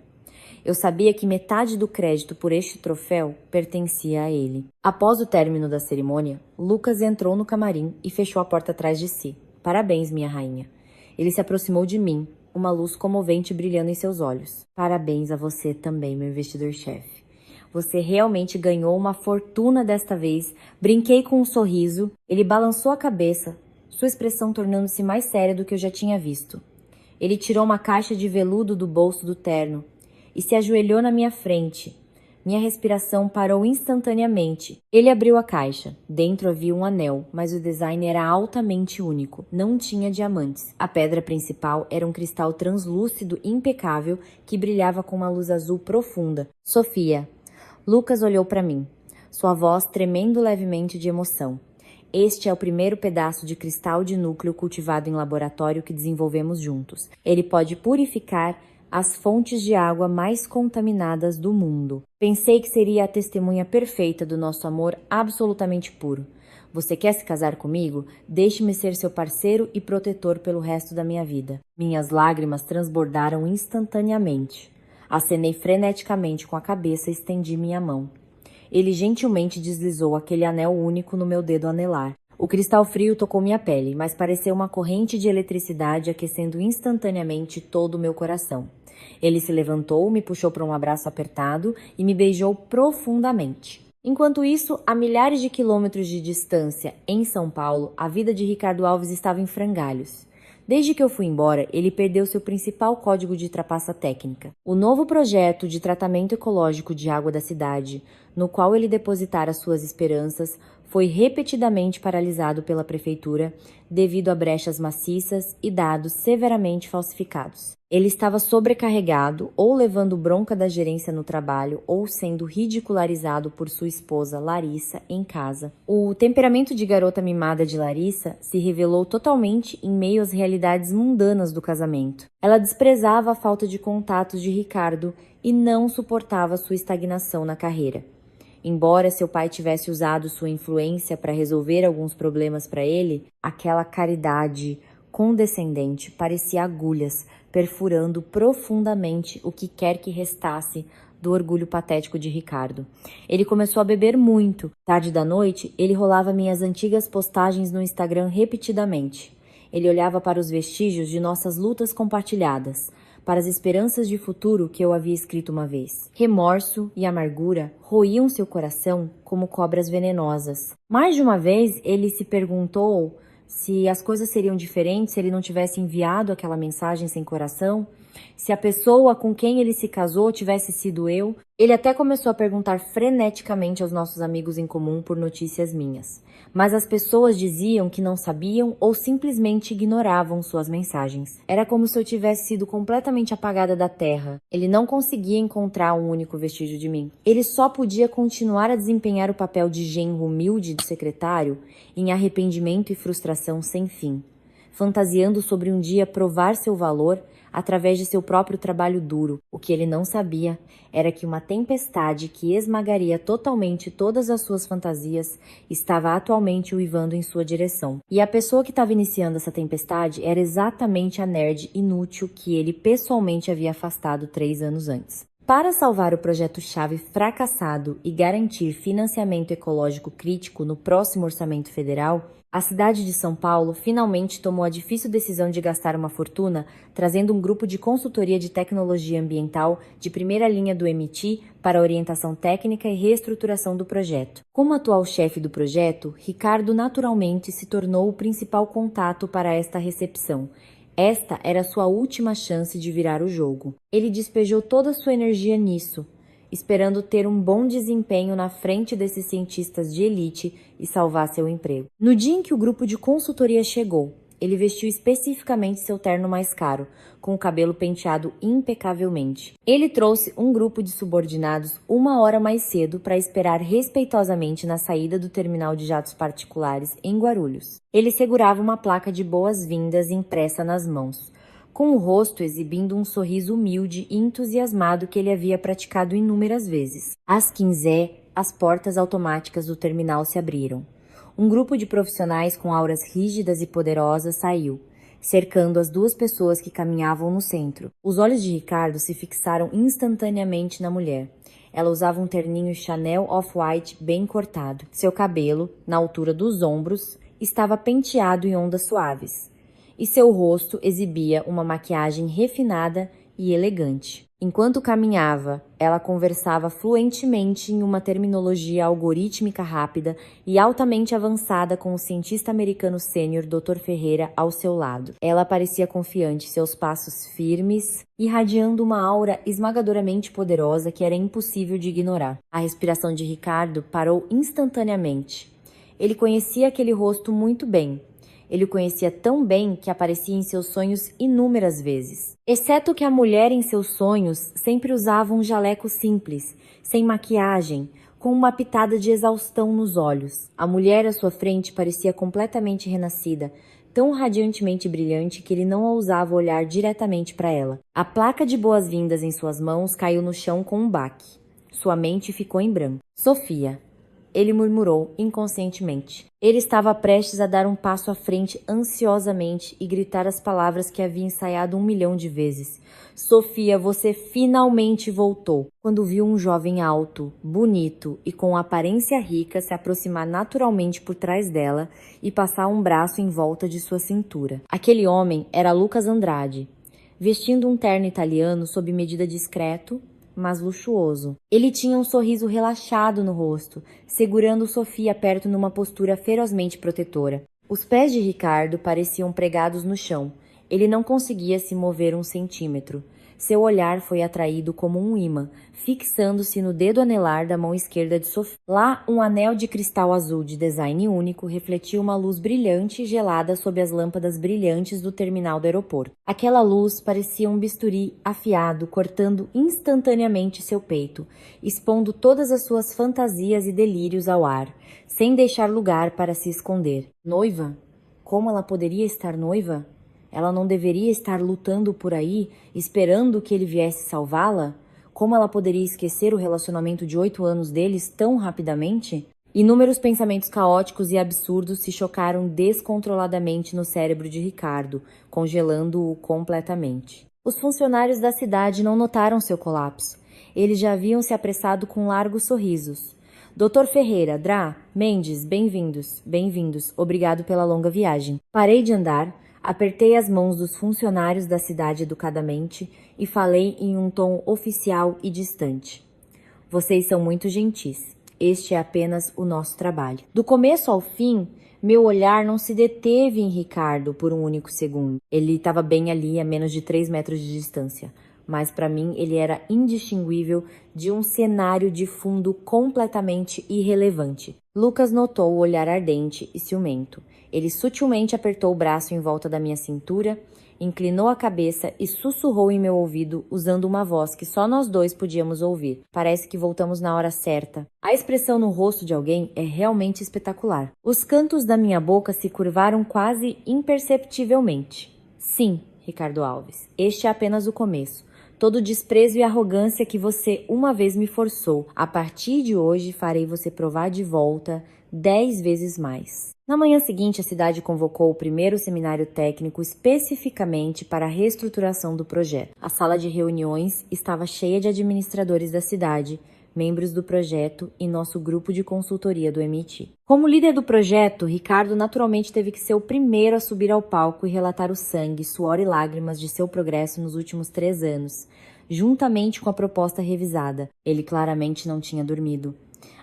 Eu sabia que metade do crédito por este troféu pertencia a ele. Após o término da cerimônia, Lucas entrou no camarim e fechou a porta atrás de si. Parabéns, minha rainha. Ele se aproximou de mim, uma luz comovente brilhando em seus olhos. Parabéns a você também, meu investidor-chefe. Você realmente ganhou uma fortuna desta vez. Brinquei com um sorriso. Ele balançou a cabeça, sua expressão tornando-se mais séria do que eu já tinha visto. Ele tirou uma caixa de veludo do bolso do terno e se ajoelhou na minha frente. Minha respiração parou instantaneamente. Ele abriu a caixa. Dentro havia um anel, mas o design era altamente único. Não tinha diamantes. A pedra principal era um cristal translúcido impecável que brilhava com uma luz azul profunda. Sofia. Lucas olhou para mim, sua voz tremendo levemente de emoção. Este é o primeiro pedaço de cristal de núcleo cultivado em laboratório que desenvolvemos juntos. Ele pode purificar as fontes de água mais contaminadas do mundo. Pensei que seria a testemunha perfeita do nosso amor absolutamente puro. Você quer se casar comigo? Deixe-me ser seu parceiro e protetor pelo resto da minha vida. Minhas lágrimas transbordaram instantaneamente. Acenei freneticamente com a cabeça e estendi minha mão. Ele gentilmente deslizou aquele anel único no meu dedo anelar. O cristal frio tocou minha pele, mas pareceu uma corrente de eletricidade aquecendo instantaneamente todo o meu coração. Ele se levantou, me puxou para um abraço apertado e me beijou profundamente. Enquanto isso, a milhares de quilômetros de distância, em São Paulo, a vida de Ricardo Alves estava em frangalhos. Desde que eu fui embora, ele perdeu seu principal código de trapaça técnica. O novo projeto de tratamento ecológico de água da cidade, no qual ele depositara suas esperanças, foi repetidamente paralisado pela prefeitura devido a brechas maciças e dados severamente falsificados. Ele estava sobrecarregado, ou levando bronca da gerência no trabalho, ou sendo ridicularizado por sua esposa, Larissa, em casa. O temperamento de garota mimada de Larissa se revelou totalmente em meio às realidades mundanas do casamento. Ela desprezava a falta de contatos de Ricardo e não suportava sua estagnação na carreira. Embora seu pai tivesse usado sua influência para resolver alguns problemas para ele, aquela caridade condescendente parecia agulhas perfurando profundamente o que quer que restasse do orgulho patético de Ricardo. Ele começou a beber muito. Tarde da noite, ele rolava minhas antigas postagens no Instagram repetidamente. Ele olhava para os vestígios de nossas lutas compartilhadas, para as esperanças de futuro que eu havia escrito uma vez. Remorso e amargura roíam seu coração como cobras venenosas. Mais de uma vez, ele se perguntou se as coisas seriam diferentes se ele não tivesse enviado aquela mensagem sem coração, se a pessoa com quem ele se casou tivesse sido eu. Ele até começou a perguntar freneticamente aos nossos amigos em comum por notícias minhas. Mas as pessoas diziam que não sabiam ou simplesmente ignoravam suas mensagens. Era como se eu tivesse sido completamente apagada da terra. Ele não conseguia encontrar um único vestígio de mim. Ele só podia continuar a desempenhar o papel de genro humilde do secretário em arrependimento e frustração sem fim, fantasiando sobre um dia provar seu valor através de seu próprio trabalho duro. O que ele não sabia era que uma tempestade que esmagaria totalmente todas as suas fantasias estava atualmente uivando em sua direção. E a pessoa que estava iniciando essa tempestade era exatamente a nerd inútil que ele pessoalmente havia afastado 3 anos antes. Para salvar o projeto-chave fracassado e garantir financiamento ecológico crítico no próximo orçamento federal, a cidade de São Paulo finalmente tomou a difícil decisão de gastar uma fortuna trazendo um grupo de consultoria de tecnologia ambiental de primeira linha do MIT para orientação técnica e reestruturação do projeto. Como atual chefe do projeto, Ricardo naturalmente se tornou o principal contato para esta recepção. Esta era sua última chance de virar o jogo. Ele despejou toda sua energia nisso, esperando ter um bom desempenho na frente desses cientistas de elite e salvar seu emprego. No dia em que o grupo de consultoria chegou, ele vestiu especificamente seu terno mais caro, com o cabelo penteado impecavelmente. Ele trouxe um grupo de subordinados 1 hora mais cedo para esperar respeitosamente na saída do terminal de jatos particulares em Guarulhos. Ele segurava uma placa de boas-vindas impressa nas mãos, com o rosto exibindo um sorriso humilde e entusiasmado que ele havia praticado inúmeras vezes. Às 15h, as portas automáticas do terminal se abriram. Um grupo de profissionais com auras rígidas e poderosas saiu, cercando as 2 pessoas que caminhavam no centro. Os olhos de Ricardo se fixaram instantaneamente na mulher. Ela usava um terninho Chanel off-white bem cortado. Seu cabelo, na altura dos ombros, estava penteado em ondas suaves. e seu rosto exibia uma maquiagem refinada e elegante. Enquanto caminhava, ela conversava fluentemente em uma terminologia algorítmica rápida e altamente avançada com o cientista americano sênior Dr. Ferreira ao seu lado. Ela parecia confiante, seus passos firmes, irradiando uma aura esmagadoramente poderosa que era impossível de ignorar. A respiração de Ricardo parou instantaneamente. Ele conhecia aquele rosto muito bem. Ele o conhecia tão bem que aparecia em seus sonhos inúmeras vezes. Exceto que a mulher em seus sonhos sempre usava um jaleco simples, sem maquiagem, com uma pitada de exaustão nos olhos. A mulher à sua frente parecia completamente renascida, tão radiantemente brilhante que ele não ousava olhar diretamente para ela. A placa de boas-vindas em suas mãos caiu no chão com um baque. Sua mente ficou em branco. Sofia. Ele murmurou inconscientemente. Ele estava prestes a dar um passo à frente ansiosamente e gritar as palavras que havia ensaiado 1 milhão de vezes. Sofia, você finalmente voltou. Quando viu um jovem alto, bonito e com aparência rica se aproximar naturalmente por trás dela e passar um braço em volta de sua cintura. Aquele homem era Lucas Andrade, vestindo um terno italiano sob medida discreto, mas luxuoso. Ele tinha um sorriso relaxado no rosto, segurando Sofia perto numa postura ferozmente protetora. Os pés de Ricardo pareciam pregados no chão. Ele não conseguia se mover 1 centímetro. Seu olhar foi atraído como um ímã, fixando-se no dedo anelar da mão esquerda de Sofia. Lá, um anel de cristal azul de design único refletia uma luz brilhante e gelada sob as lâmpadas brilhantes do terminal do aeroporto. Aquela luz parecia um bisturi afiado, cortando instantaneamente seu peito, expondo todas as suas fantasias e delírios ao ar, sem deixar lugar para se esconder. Noiva? Como ela poderia estar noiva? Ela não deveria estar lutando por aí, esperando que ele viesse salvá-la? Como ela poderia esquecer o relacionamento de 8 anos deles tão rapidamente? Inúmeros pensamentos caóticos e absurdos se chocaram descontroladamente no cérebro de Ricardo, congelando-o completamente. Os funcionários da cidade não notaram seu colapso. Eles já haviam se apressado com largos sorrisos. Dr. Ferreira, Drá, Mendes, bem-vindos, bem-vindos. Obrigado pela longa viagem. Parei de andar. Apertei as mãos dos funcionários da cidade educadamente e falei em um tom oficial e distante. Vocês são muito gentis. Este é apenas o nosso trabalho. Do começo ao fim, meu olhar não se deteve em Ricardo por um único segundo. Ele estava bem ali, a menos de 3 metros de distância. Mas para mim ele era indistinguível de um cenário de fundo completamente irrelevante. Lucas notou o olhar ardente e ciumento. Ele sutilmente apertou o braço em volta da minha cintura, inclinou a cabeça e sussurrou em meu ouvido usando uma voz que só nós dois podíamos ouvir. Parece que voltamos na hora certa. A expressão no rosto de alguém é realmente espetacular. Os cantos da minha boca se curvaram quase imperceptivelmente. Sim, Ricardo Alves, este é apenas o começo. Todo o desprezo e arrogância que você uma vez me forçou, a partir de hoje farei você provar de volta 10 vezes mais. Na manhã seguinte, a cidade convocou o primeiro seminário técnico especificamente para a reestruturação do projeto. A sala de reuniões estava cheia de administradores da cidade, membros do projeto e nosso grupo de consultoria do MIT. Como líder do projeto, Ricardo naturalmente teve que ser o primeiro a subir ao palco e relatar o sangue, suor e lágrimas de seu progresso nos últimos 3 anos, juntamente com a proposta revisada. Ele claramente não tinha dormido.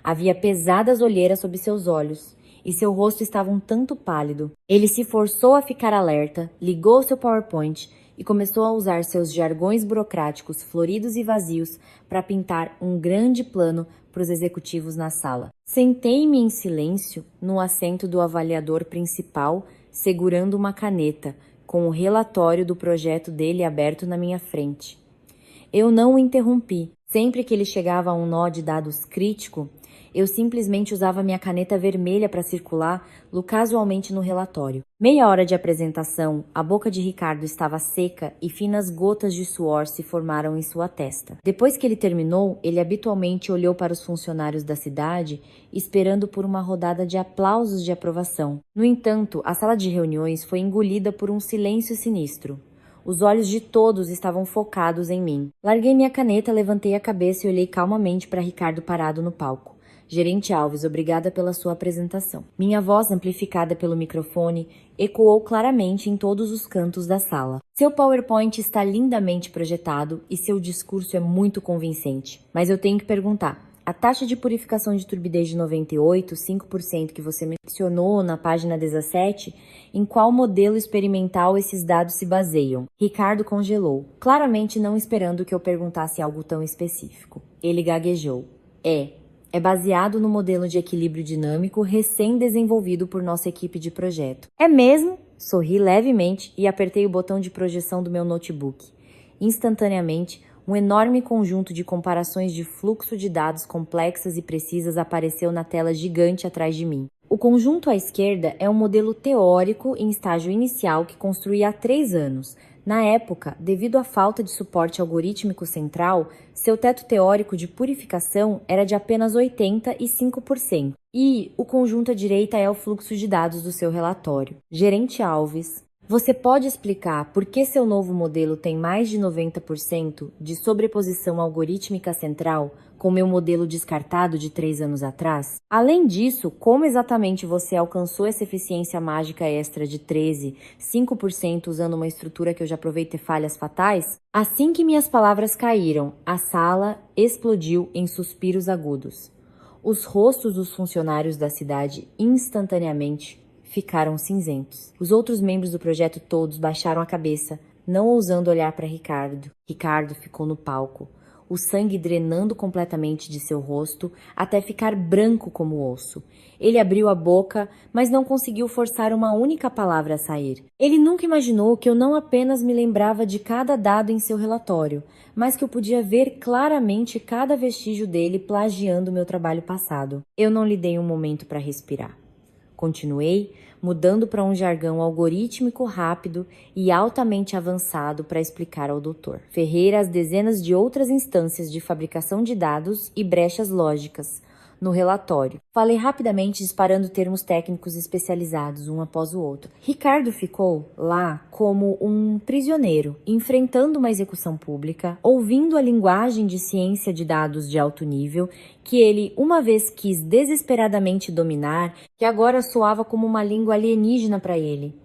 Havia pesadas olheiras sob seus olhos e seu rosto estava um tanto pálido. Ele se forçou a ficar alerta, ligou seu PowerPoint e começou a usar seus jargões burocráticos floridos e vazios para pintar um grande plano para os executivos na sala. Sentei-me em silêncio no assento do avaliador principal, segurando uma caneta, com o relatório do projeto dele aberto na minha frente. Eu não o interrompi. Sempre que ele chegava a um nó de dados crítico, eu simplesmente usava minha caneta vermelha para circular casualmente no relatório. Meia hora de apresentação, a boca de Ricardo estava seca e finas gotas de suor se formaram em sua testa. Depois que ele terminou, ele habitualmente olhou para os funcionários da cidade, esperando por uma rodada de aplausos de aprovação. No entanto, a sala de reuniões foi engolida por um silêncio sinistro. Os olhos de todos estavam focados em mim. Larguei minha caneta, levantei a cabeça e olhei calmamente para Ricardo parado no palco. Gerente Alves, obrigada pela sua apresentação. Minha voz, amplificada pelo microfone, ecoou claramente em todos os cantos da sala. Seu PowerPoint está lindamente projetado e seu discurso é muito convincente. Mas eu tenho que perguntar, a taxa de purificação de turbidez de 98, 5% que você mencionou na página 17, em qual modelo experimental esses dados se baseiam? Ricardo congelou, claramente não esperando que eu perguntasse algo tão específico. Ele gaguejou. É baseado no modelo de equilíbrio dinâmico recém-desenvolvido por nossa equipe de projeto. É mesmo? Sorri levemente e apertei o botão de projeção do meu notebook. Instantaneamente, um enorme conjunto de comparações de fluxo de dados complexas e precisas apareceu na tela gigante atrás de mim. O conjunto à esquerda é um modelo teórico em estágio inicial que construí há 3 anos. Na época, devido à falta de suporte algorítmico central, seu teto teórico de purificação era de apenas 85%. E o conjunto à direita é o fluxo de dados do seu relatório. Gerente Alves, você pode explicar por que seu novo modelo tem mais de 90% de sobreposição algorítmica central com meu modelo descartado de 3 anos atrás? Além disso, como exatamente você alcançou essa eficiência mágica extra de 5% usando uma estrutura que eu já provei ter falhas fatais? Assim que minhas palavras caíram, a sala explodiu em suspiros agudos. Os rostos dos funcionários da cidade instantaneamente ficaram cinzentos. Os outros membros do projeto todos baixaram a cabeça, não ousando olhar para Ricardo. Ricardo ficou no palco, o sangue drenando completamente de seu rosto até ficar branco como osso. Ele abriu a boca, mas não conseguiu forçar uma única palavra a sair. Ele nunca imaginou que eu não apenas me lembrava de cada dado em seu relatório, mas que eu podia ver claramente cada vestígio dele plagiando meu trabalho passado. Eu não lhe dei um momento para respirar. Continuei, mudando para um jargão algorítmico rápido e altamente avançado para explicar ao doutor Ferreira as dezenas de outras instâncias de fabricação de dados e brechas lógicas no relatório. Falei rapidamente, disparando termos técnicos especializados um após o outro. Ricardo ficou lá como um prisioneiro, enfrentando uma execução pública, ouvindo a linguagem de ciência de dados de alto nível que ele uma vez quis desesperadamente dominar, que agora soava como uma língua alienígena para ele.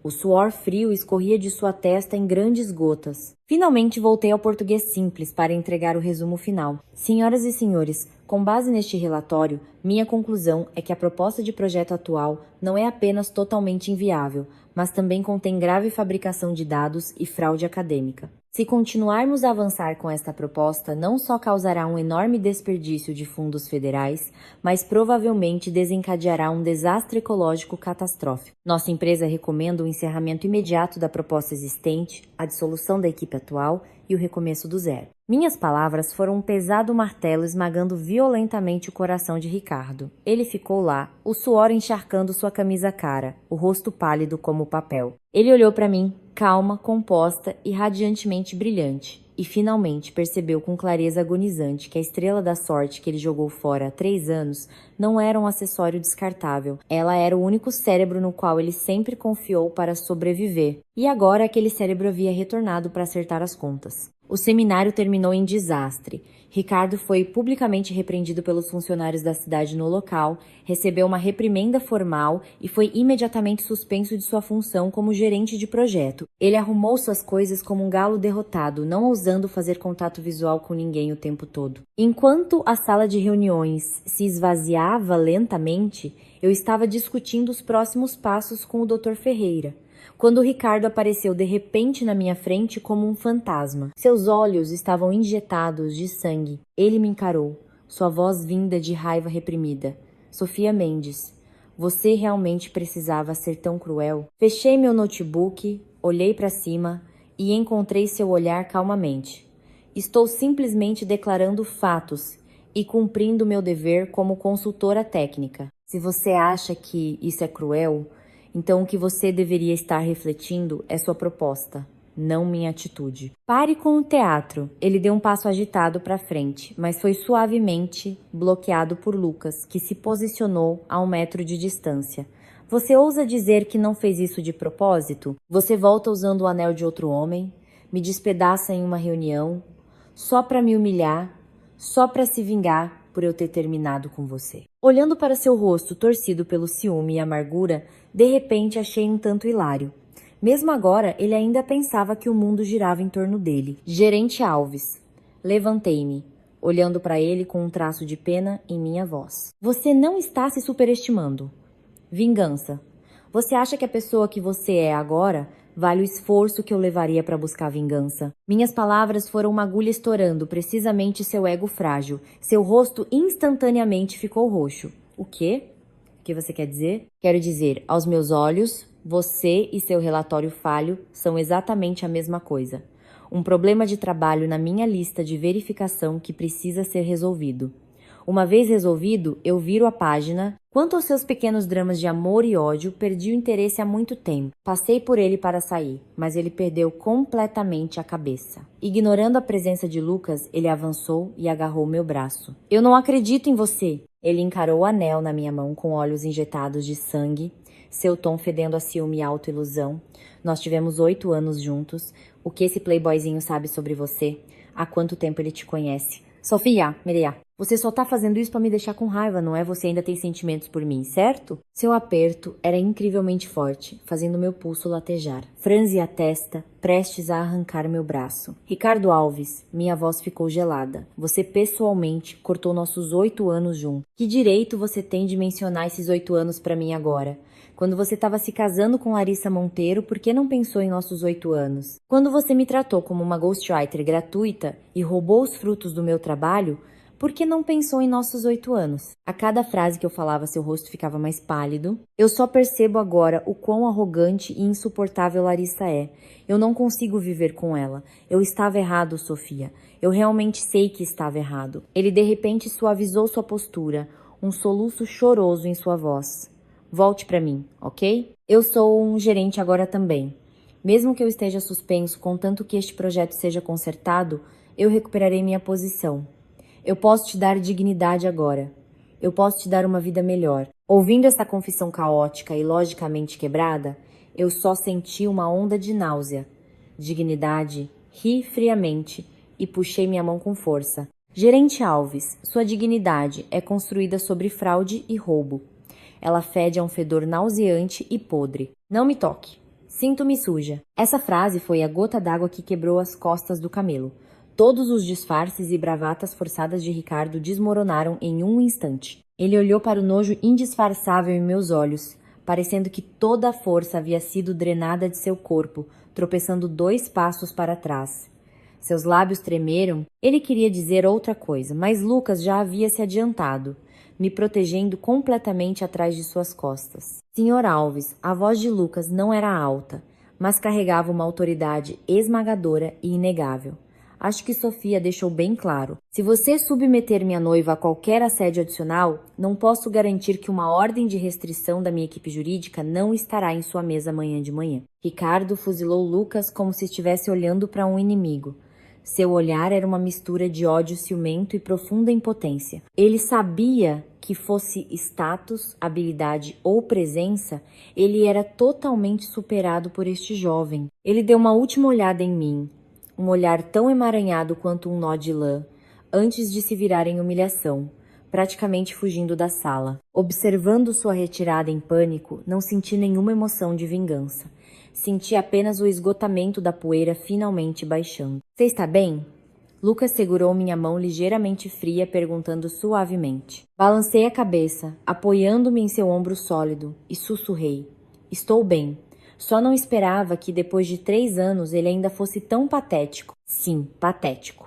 O suor frio escorria de sua testa em grandes gotas. Finalmente voltei ao português simples para entregar o resumo final. Senhoras e senhores, com base neste relatório, minha conclusão é que a proposta de projeto atual não é apenas totalmente inviável, mas também contém grave fabricação de dados e fraude acadêmica. Se continuarmos a avançar com esta proposta, não só causará um enorme desperdício de fundos federais, mas provavelmente desencadeará um desastre ecológico catastrófico. Nossa empresa recomenda o encerramento imediato da proposta existente, a dissolução da equipe atual e o recomeço do zero. Minhas palavras foram um pesado martelo esmagando violentamente o coração de Ricardo. Ele ficou lá, o suor encharcando sua camisa cara, o rosto pálido como papel. Ele olhou para mim, calma, composta e radiantemente brilhante, e finalmente percebeu com clareza agonizante que a estrela da sorte que ele jogou fora há 3 anos não era um acessório descartável. Ela era o único cérebro no qual ele sempre confiou para sobreviver. E agora aquele cérebro havia retornado para acertar as contas. O seminário terminou em desastre. Ricardo foi publicamente repreendido pelos funcionários da cidade no local, recebeu uma reprimenda formal e foi imediatamente suspenso de sua função como gerente de projeto. Ele arrumou suas coisas como um galo derrotado, não ousando fazer contato visual com ninguém o tempo todo. Enquanto a sala de reuniões se esvaziava lentamente, eu estava discutindo os próximos passos com o Dr. Ferreira, quando o Ricardo apareceu de repente na minha frente como um fantasma. Seus olhos estavam injetados de sangue. Ele me encarou, sua voz vinda de raiva reprimida. Sofia Mendes, você realmente precisava ser tão cruel? Fechei meu notebook, olhei para cima e encontrei seu olhar calmamente. Estou simplesmente declarando fatos e cumprindo meu dever como consultora técnica. Se você acha que isso é cruel, então o que você deveria estar refletindo é sua proposta, não minha atitude. Pare com o teatro. Ele deu um passo agitado para frente, mas foi suavemente bloqueado por Lucas, que se posicionou a 1 metro de distância. Você ousa dizer que não fez isso de propósito? Você volta usando o anel de outro homem, me despedaça em uma reunião, só para me humilhar, só para se vingar por eu ter terminado com você. Olhando para seu rosto torcido pelo ciúme e amargura, de repente achei um tanto hilário. Mesmo agora, ele ainda pensava que o mundo girava em torno dele. Gerente Alves. Levantei-me, olhando para ele com um traço de pena em minha voz. Você não está se superestimando. Vingança. Você acha que a pessoa que você é agora vale o esforço que eu levaria para buscar vingança? Minhas palavras foram uma agulha estourando precisamente seu ego frágil. Seu rosto instantaneamente ficou roxo. O quê? O que você quer dizer? Quero dizer, aos meus olhos, você e seu relatório falho são exatamente a mesma coisa. Um problema de trabalho na minha lista de verificação que precisa ser resolvido. Uma vez resolvido, eu viro a página. Quanto aos seus pequenos dramas de amor e ódio, perdi o interesse há muito tempo. Passei por ele para sair, mas ele perdeu completamente a cabeça. Ignorando a presença de Lucas, ele avançou e agarrou meu braço. Eu não acredito em você! Ele encarou o anel na minha mão com olhos injetados de sangue, seu tom fedendo a ciúme e autoilusão. Nós tivemos 8 anos juntos. O que esse playboyzinho sabe sobre você? Há quanto tempo ele te conhece? Sofia, Mireia, você só tá fazendo isso pra me deixar com raiva, não é? Você ainda tem sentimentos por mim, certo? Seu aperto era incrivelmente forte, fazendo meu pulso latejar. Franzi a testa, prestes a arrancar meu braço. Ricardo Alves, minha voz ficou gelada. Você pessoalmente cortou nossos 8 anos juntos. Que direito você tem de mencionar esses 8 anos pra mim agora? Quando você estava se casando com Larissa Monteiro, por que não pensou em nossos 8 anos? Quando você me tratou como uma ghostwriter gratuita e roubou os frutos do meu trabalho, por que não pensou em nossos 8 anos? A cada frase que eu falava, seu rosto ficava mais pálido. Eu só percebo agora o quão arrogante e insuportável Larissa é. Eu não consigo viver com ela. Eu estava errado, Sofia. Eu realmente sei que estava errado. Ele de repente suavizou sua postura, um soluço choroso em sua voz. Volte para mim, ok? Eu sou um gerente agora também. Mesmo que eu esteja suspenso, contanto que este projeto seja consertado, eu recuperarei minha posição. Eu posso te dar dignidade agora. Eu posso te dar uma vida melhor. Ouvindo essa confissão caótica e logicamente quebrada, eu só senti uma onda de náusea. Dignidade, ri friamente e puxei minha mão com força. Gerente Alves, sua dignidade é construída sobre fraude e roubo. Ela fede a um fedor nauseante e podre. Não me toque. Sinto-me suja. Essa frase foi a gota d'água que quebrou as costas do camelo. Todos os disfarces e bravatas forçadas de Ricardo desmoronaram em um instante. Ele olhou para o nojo indisfarçável em meus olhos, parecendo que toda a força havia sido drenada de seu corpo, tropeçando 2 passos para trás. Seus lábios tremeram. Ele queria dizer outra coisa, mas Lucas já havia se adiantado, me protegendo completamente atrás de suas costas. Senhor Alves, a voz de Lucas não era alta, mas carregava uma autoridade esmagadora e inegável. Acho que Sofia deixou bem claro. Se você submeter minha noiva a qualquer assédio adicional, não posso garantir que uma ordem de restrição da minha equipe jurídica não estará em sua mesa amanhã de manhã. Ricardo fuzilou Lucas como se estivesse olhando para um inimigo. Seu olhar era uma mistura de ódio ciumento e profunda impotência. Ele sabia que fosse status, habilidade ou presença, ele era totalmente superado por este jovem. Ele deu uma última olhada em mim, um olhar tão emaranhado quanto um nó de lã, antes de se virar em humilhação, praticamente fugindo da sala. Observando sua retirada em pânico, não senti nenhuma emoção de vingança. Senti apenas o esgotamento da poeira finalmente baixando. Você está bem? Lucas segurou minha mão ligeiramente fria, perguntando suavemente. Balancei a cabeça, apoiando-me em seu ombro sólido, e sussurrei. Estou bem. Só não esperava que, depois de 3 anos, ele ainda fosse tão patético. Sim, patético.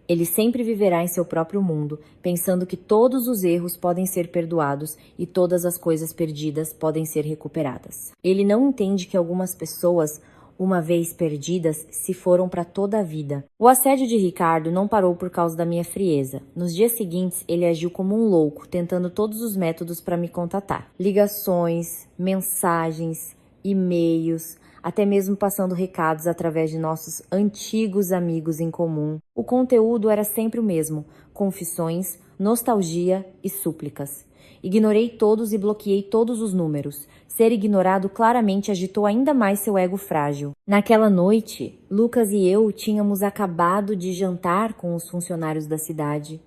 Ele sempre viverá em seu próprio mundo, pensando que todos os erros podem ser perdoados e todas as coisas perdidas podem ser recuperadas. Ele não entende que algumas pessoas, uma vez perdidas, se foram para toda a vida. O assédio de Ricardo não parou por causa da minha frieza. Nos dias seguintes, ele agiu como um louco, tentando todos os métodos para me contatar. Ligações, mensagens, e-mails, até mesmo passando recados através de nossos antigos amigos em comum. O conteúdo era sempre o mesmo: confissões, nostalgia e súplicas. Ignorei todos e bloqueei todos os números. Ser ignorado claramente agitou ainda mais seu ego frágil. Naquela noite, Lucas e eu tínhamos acabado de jantar com os funcionários da cidade.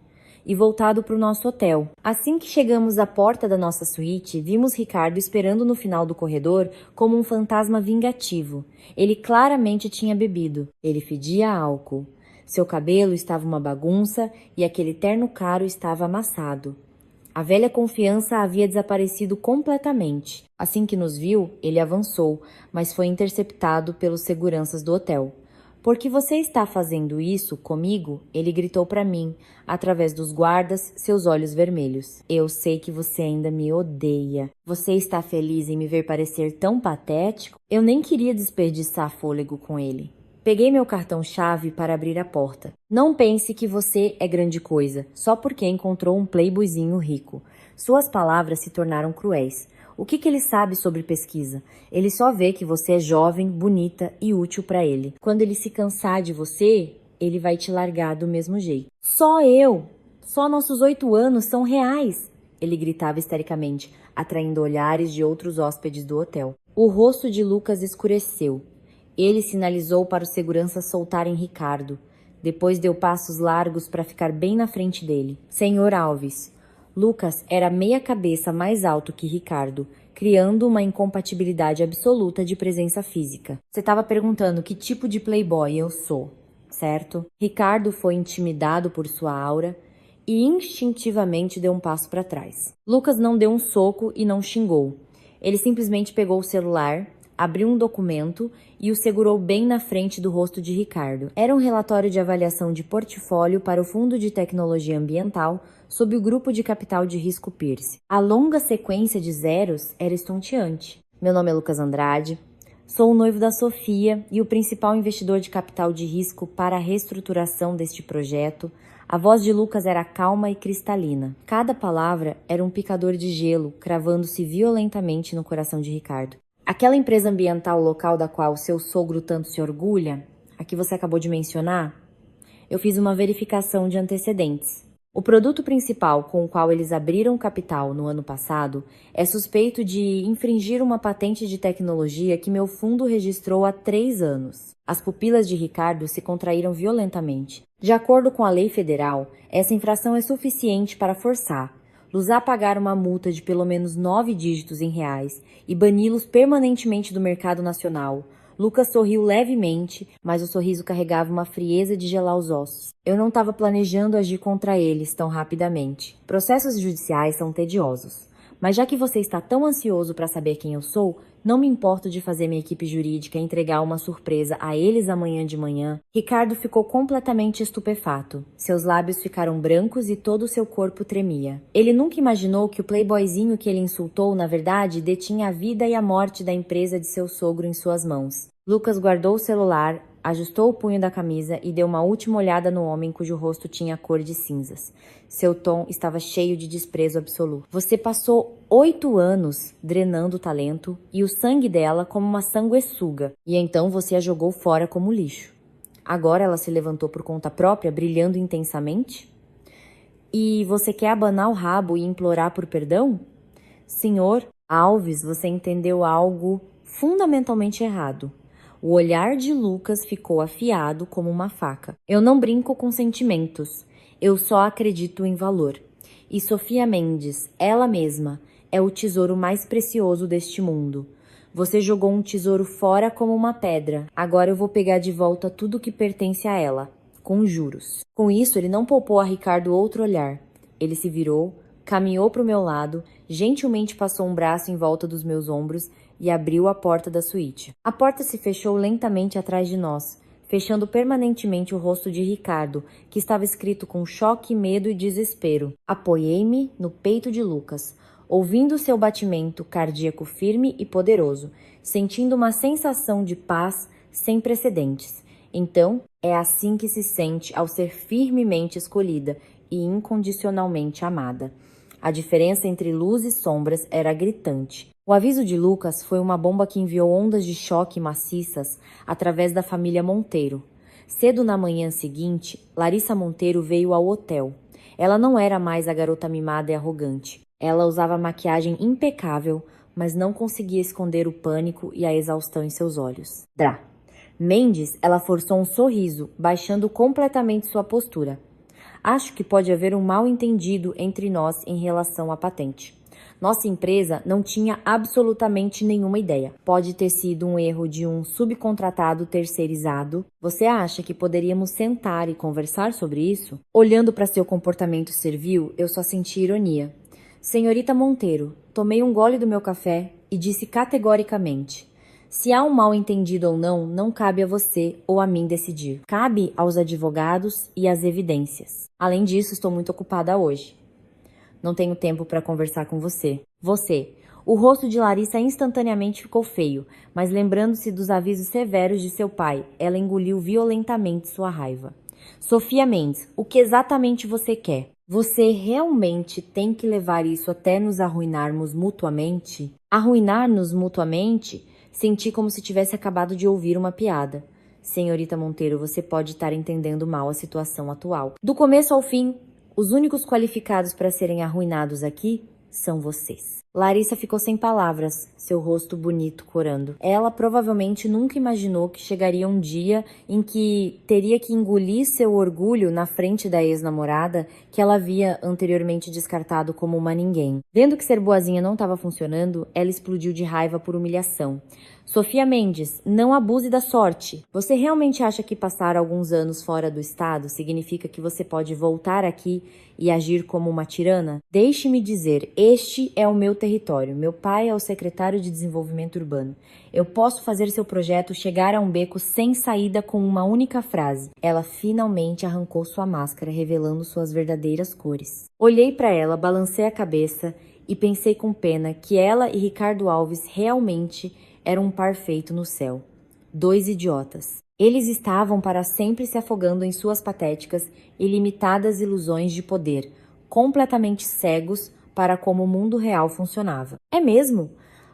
e voltado para o nosso hotel. Assim que chegamos à porta da nossa suíte, vimos Ricardo esperando no final do corredor como um fantasma vingativo. Ele claramente tinha bebido. Ele fedia álcool. Seu cabelo estava uma bagunça e aquele terno caro estava amassado. A velha confiança havia desaparecido completamente. Assim que nos viu, ele avançou, mas foi interceptado pelos seguranças do hotel. "Por que você está fazendo isso comigo?" Ele gritou para mim, através dos guardas, seus olhos vermelhos. "Eu sei que você ainda me odeia. Você está feliz em me ver parecer tão patético?" Eu nem queria desperdiçar fôlego com ele. Peguei meu cartão-chave para abrir a porta. "Não pense que você é grande coisa, só porque encontrou um playboyzinho rico." Suas palavras se tornaram cruéis. O que ele sabe sobre pesquisa? Ele só vê que você é jovem, bonita e útil para ele. Quando ele se cansar de você, ele vai te largar do mesmo jeito. "Só eu! Só nossos 8 anos são reais!" Ele gritava histericamente, atraindo olhares de outros hóspedes do hotel. O rosto de Lucas escureceu. Ele sinalizou para os seguranças soltarem Ricardo. Depois deu passos largos para ficar bem na frente dele. "Senhor Alves." Lucas era meia cabeça mais alto que Ricardo, criando uma incompatibilidade absoluta de presença física. "Você estava perguntando que tipo de playboy eu sou, certo?" Ricardo foi intimidado por sua aura e instintivamente deu um passo para trás. Lucas não deu um soco e não xingou. Ele simplesmente pegou o celular, abriu um documento e o segurou bem na frente do rosto de Ricardo. Era um relatório de avaliação de portfólio para o Fundo de Tecnologia Ambiental sob o grupo de capital de risco Pierce. A longa sequência de zeros era estonteante. "Meu nome é Lucas Andrade, sou o noivo da Sofia e o principal investidor de capital de risco para a reestruturação deste projeto." A voz de Lucas era calma e cristalina. Cada palavra era um picador de gelo, cravando-se violentamente no coração de Ricardo. "Aquela empresa ambiental local da qual seu sogro tanto se orgulha, a que você acabou de mencionar, eu fiz uma verificação de antecedentes. O produto principal com o qual eles abriram capital no ano passado é suspeito de infringir uma patente de tecnologia que meu fundo registrou há 3 anos. As pupilas de Ricardo se contraíram violentamente. De acordo com a lei federal, essa infração é suficiente para forçar los a pagar uma multa de pelo menos 9 dígitos em reais e bani-los permanentemente do mercado nacional. Lucas sorriu levemente, mas o sorriso carregava uma frieza de gelar os ossos. "Eu não estava planejando agir contra eles tão rapidamente. Processos judiciais são tediosos. Mas já que você está tão ansioso para saber quem eu sou, não me importo de fazer minha equipe jurídica entregar uma surpresa a eles amanhã de manhã." Ricardo ficou completamente estupefato. Seus lábios ficaram brancos e todo o seu corpo tremia. Ele nunca imaginou que o playboyzinho que ele insultou, na verdade, detinha a vida e a morte da empresa de seu sogro em suas mãos. Lucas guardou o celular, ajustou o punho da camisa e deu uma última olhada no homem cujo rosto tinha a cor de cinzas. Seu tom estava cheio de desprezo absoluto. "Você passou 8 anos drenando o talento e o sangue dela como uma sanguessuga, e então você a jogou fora como lixo. Agora ela se levantou por conta própria, brilhando intensamente? E você quer abanar o rabo e implorar por perdão? Senhor Alves, você entendeu algo fundamentalmente errado." O olhar de Lucas ficou afiado como uma faca. "Eu não brinco com sentimentos. Eu só acredito em valor. E Sofia Mendes, ela mesma, é o tesouro mais precioso deste mundo. Você jogou um tesouro fora como uma pedra. Agora eu vou pegar de volta tudo que pertence a ela, com juros." Com isso, ele não poupou a Ricardo outro olhar. Ele se virou, caminhou para o meu lado, gentilmente passou um braço em volta dos meus ombros e abriu a porta da suíte. A porta se fechou lentamente atrás de nós, fechando permanentemente o rosto de Ricardo, que estava escrito com choque, medo e desespero. Apoiei-me no peito de Lucas, ouvindo seu batimento cardíaco firme e poderoso, sentindo uma sensação de paz sem precedentes. Então, é assim que se sente ao ser firmemente escolhida e incondicionalmente amada. A diferença entre luz e sombras era gritante. O aviso de Lucas foi uma bomba que enviou ondas de choque maciças através da família Monteiro. Cedo na manhã seguinte, Larissa Monteiro veio ao hotel. Ela não era mais a garota mimada e arrogante. Ela usava maquiagem impecável, mas não conseguia esconder o pânico e a exaustão em seus olhos. Mendes, ela forçou um sorriso, baixando completamente sua postura. Acho que pode haver um mal-entendido entre nós em relação à patente. Nossa empresa não tinha absolutamente nenhuma ideia. Pode ter sido um erro de um subcontratado terceirizado. Você acha que poderíamos sentar e conversar sobre isso? Olhando para seu comportamento servil, eu só senti ironia. Senhorita Monteiro, tomei um gole do meu café e disse categoricamente: se há um mal-entendido ou não, não cabe a você ou a mim decidir. Cabe aos advogados e às evidências. Além disso, estou muito ocupada hoje. Não tenho tempo para conversar com você. O rosto de Larissa instantaneamente ficou feio, mas lembrando-se dos avisos severos de seu pai, ela engoliu violentamente sua raiva. Sofia Mendes, o que exatamente você quer? Você realmente tem que levar isso até nos arruinarmos mutuamente? Arruinar-nos mutuamente? Senti como se tivesse acabado de ouvir uma piada. Senhorita Monteiro, você pode estar entendendo mal a situação atual. Do começo ao fim, os únicos qualificados para serem arruinados aqui são vocês. Larissa ficou sem palavras, seu rosto bonito corando. Ela provavelmente nunca imaginou que chegaria um dia em que teria que engolir seu orgulho na frente da ex-namorada que ela havia anteriormente descartado como uma ninguém. Vendo que ser boazinha não estava funcionando, ela explodiu de raiva por humilhação. Sofia Mendes, não abuse da sorte. Você realmente acha que passar alguns anos fora do estado significa que você pode voltar aqui e agir como uma tirana? Deixe-me dizer, este é o meu território. Meu pai é o secretário de Desenvolvimento Urbano. Eu posso fazer seu projeto chegar a um beco sem saída com uma única frase. Ela finalmente arrancou sua máscara, revelando suas verdadeiras cores. Olhei para ela, balancei a cabeça e pensei com pena que ela e Ricardo Alves realmente eram um par feito no céu. Dois idiotas. Eles estavam para sempre se afogando em suas patéticas e limitadas ilusões de poder, completamente cegos para como o mundo real funcionava. É mesmo?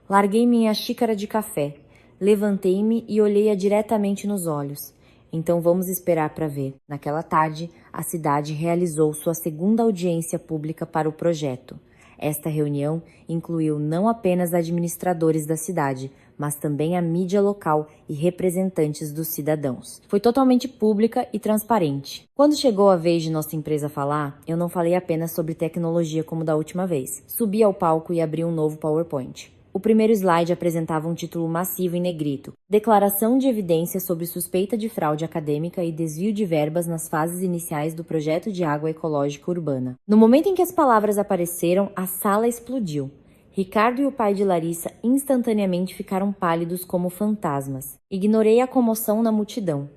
Larguei minha xícara de café, levantei-me e olhei-a diretamente nos olhos. Então vamos esperar para ver. Naquela tarde, a cidade realizou sua segunda audiência pública para o projeto. Esta reunião incluiu não apenas administradores da cidade, mas também a mídia local e representantes dos cidadãos. Foi totalmente pública e transparente. Quando chegou a vez de nossa empresa falar, eu não falei apenas sobre tecnologia como da última vez. Subi ao palco e abri um novo PowerPoint. O primeiro slide apresentava um título massivo em negrito: Declaração de evidências sobre suspeita de fraude acadêmica e desvio de verbas nas fases iniciais do projeto de água ecológica urbana. No momento em que as palavras apareceram, a sala explodiu. Ricardo e o pai de Larissa instantaneamente ficaram pálidos como fantasmas. Ignorei a comoção na multidão.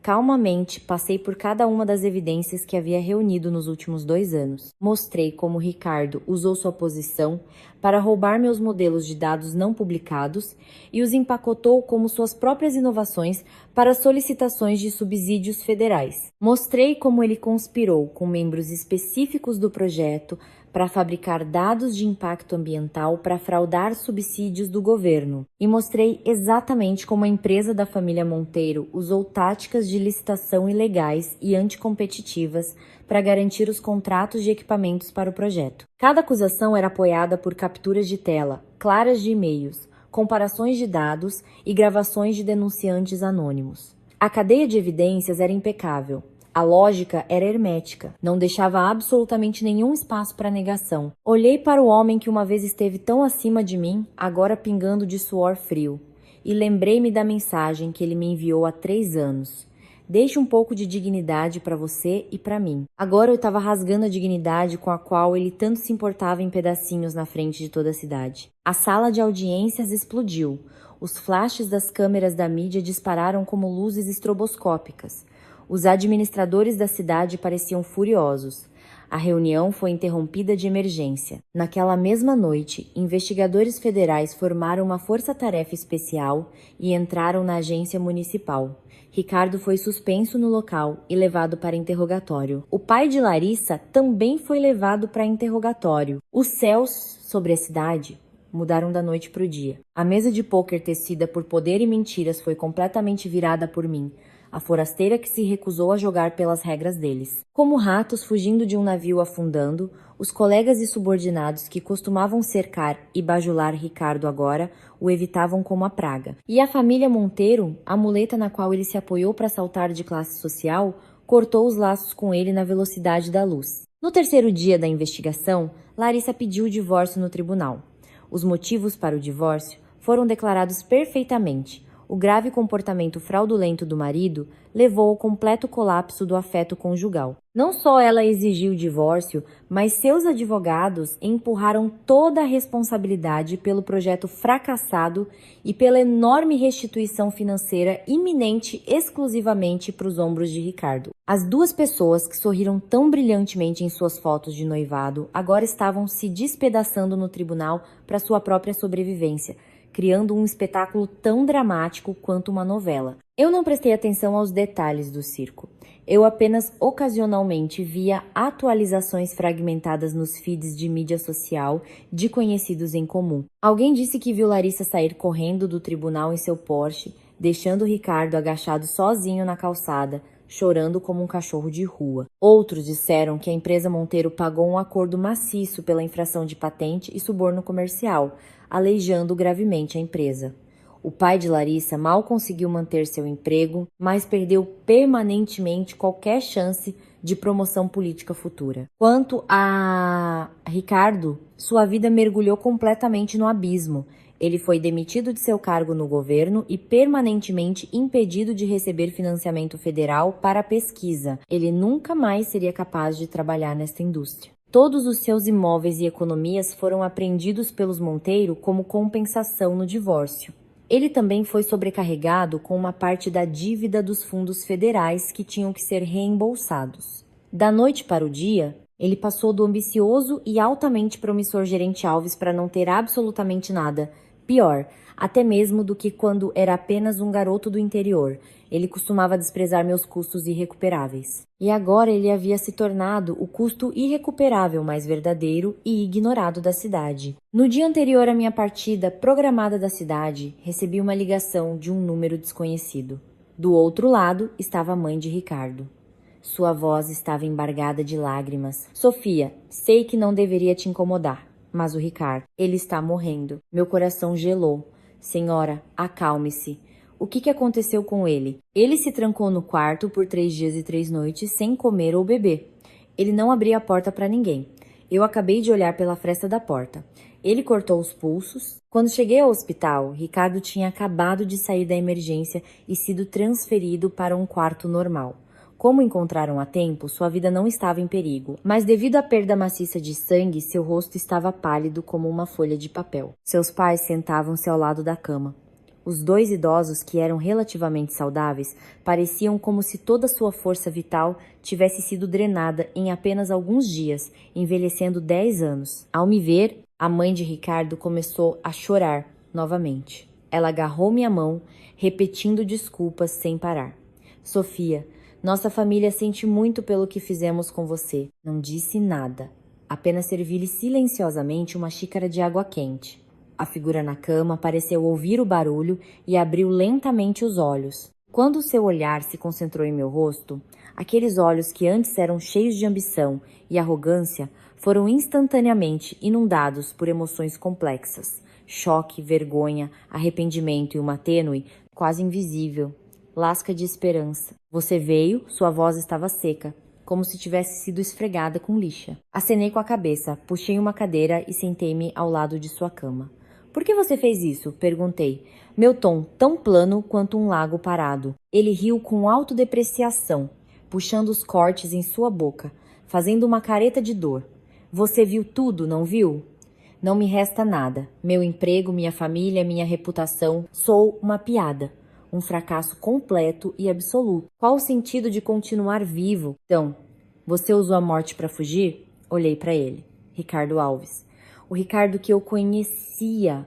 Calmamente, passei por cada uma das evidências que havia reunido nos últimos 2 anos. Mostrei como Ricardo usou sua posição para roubar meus modelos de dados não publicados e os empacotou como suas próprias inovações para solicitações de subsídios federais. Mostrei como ele conspirou com membros específicos do projeto para fabricar dados de impacto ambiental para fraudar subsídios do governo. E mostrei exatamente como a empresa da família Monteiro usou táticas de licitação ilegais e anticompetitivas para garantir os contratos de equipamentos para o projeto. Cada acusação era apoiada por capturas de tela, claras de e-mails, comparações de dados e gravações de denunciantes anônimos. A cadeia de evidências era impecável. A lógica era hermética, não deixava absolutamente nenhum espaço para negação. Olhei para o homem que uma vez esteve tão acima de mim, agora pingando de suor frio, e lembrei-me da mensagem que ele me enviou há 3 anos. Deixe um pouco de dignidade para você e para mim. Agora eu estava rasgando a dignidade com a qual ele tanto se importava em pedacinhos na frente de toda a cidade. A sala de audiências explodiu. Os flashes das câmeras da mídia dispararam como luzes estroboscópicas. Os administradores da cidade pareciam furiosos. A reunião foi interrompida de emergência. Naquela mesma noite, investigadores federais formaram uma força-tarefa especial e entraram na agência municipal. Ricardo foi suspenso no local e levado para interrogatório. O pai de Larissa também foi levado para interrogatório. Os céus sobre a cidade mudaram da noite para o dia. A mesa de pôquer tecida por poder e mentiras foi completamente virada por mim, a forasteira que se recusou a jogar pelas regras deles. Como ratos fugindo de um navio afundando, os colegas e subordinados que costumavam cercar e bajular Ricardo agora o evitavam como a praga. E a família Monteiro, a muleta na qual ele se apoiou para saltar de classe social, cortou os laços com ele na velocidade da luz. No terceiro dia da investigação, Larissa pediu o divórcio no tribunal. Os motivos para o divórcio foram declarados perfeitamente. O grave comportamento fraudulento do marido levou ao completo colapso do afeto conjugal. Não só ela exigiu o divórcio, mas seus advogados empurraram toda a responsabilidade pelo projeto fracassado e pela enorme restituição financeira iminente exclusivamente para os ombros de Ricardo. As duas pessoas que sorriram tão brilhantemente em suas fotos de noivado agora estavam se despedaçando no tribunal para sua própria sobrevivência, criando um espetáculo tão dramático quanto uma novela. Eu não prestei atenção aos detalhes do circo. Eu apenas ocasionalmente via atualizações fragmentadas nos feeds de mídia social de conhecidos em comum. Alguém disse que viu Larissa sair correndo do tribunal em seu Porsche, deixando Ricardo agachado sozinho na calçada, chorando como um cachorro de rua. Outros disseram que a empresa Monteiro pagou um acordo maciço pela infração de patente e suborno comercial, aleijando gravemente a empresa. O pai de Larissa mal conseguiu manter seu emprego, mas perdeu permanentemente qualquer chance de promoção política futura. Quanto a Ricardo, sua vida mergulhou completamente no abismo. Ele foi demitido de seu cargo no governo e permanentemente impedido de receber financiamento federal para a pesquisa. Ele nunca mais seria capaz de trabalhar nesta indústria. Todos os seus imóveis e economias foram apreendidos pelos Monteiro como compensação no divórcio. Ele também foi sobrecarregado com uma parte da dívida dos fundos federais que tinham que ser reembolsados. Da noite para o dia, ele passou do ambicioso e altamente promissor gerente Alves para não ter absolutamente nada. Pior, até mesmo do que quando era apenas um garoto do interior. Ele costumava desprezar meus custos irrecuperáveis. E agora ele havia se tornado o custo irrecuperável mais verdadeiro e ignorado da cidade. No dia anterior à minha partida programada da cidade, recebi uma ligação de um número desconhecido. Do outro lado estava a mãe de Ricardo. Sua voz estava embargada de lágrimas. Sofia, sei que não deveria te incomodar, mas o Ricardo, ele está morrendo. Meu coração gelou. Senhora, acalme-se. O que aconteceu com ele? Ele se trancou no quarto por 3 dias e 3 noites sem comer ou beber. Ele não abria a porta para ninguém. Eu acabei de olhar pela fresta da porta. Ele cortou os pulsos. Quando cheguei ao hospital, Ricardo tinha acabado de sair da emergência e sido transferido para um quarto normal. Como encontraram a tempo, sua vida não estava em perigo, mas devido à perda maciça de sangue, seu rosto estava pálido como uma folha de papel. Seus pais sentavam-se ao lado da cama. Os 2 idosos, que eram relativamente saudáveis, pareciam como se toda sua força vital tivesse sido drenada em apenas alguns dias, envelhecendo 10 anos. Ao me ver, a mãe de Ricardo começou a chorar novamente. Ela agarrou minha mão, repetindo desculpas sem parar. Sofia, nossa família sente muito pelo que fizemos com você. Não disse nada. Apenas servi-lhe silenciosamente uma xícara de água quente. A figura na cama pareceu ouvir o barulho e abriu lentamente os olhos. Quando seu olhar se concentrou em meu rosto, aqueles olhos que antes eram cheios de ambição e arrogância foram instantaneamente inundados por emoções complexas. Choque, vergonha, arrependimento e uma tênue, quase invisível, lasca de esperança. Você veio, sua voz estava seca, como se tivesse sido esfregada com lixa. Acenei com a cabeça, puxei uma cadeira e sentei-me ao lado de sua cama. Por que você fez isso? Perguntei. Meu tom tão plano quanto um lago parado. Ele riu com autodepreciação, puxando os cortes em sua boca, fazendo uma careta de dor. Você viu tudo, não viu? Não me resta nada. Meu emprego, minha família, minha reputação. Sou uma piada. Um fracasso completo e absoluto. Qual o sentido de continuar vivo? Então, você usou a morte para fugir? Olhei para ele. Ricardo Alves. O Ricardo que eu conhecia.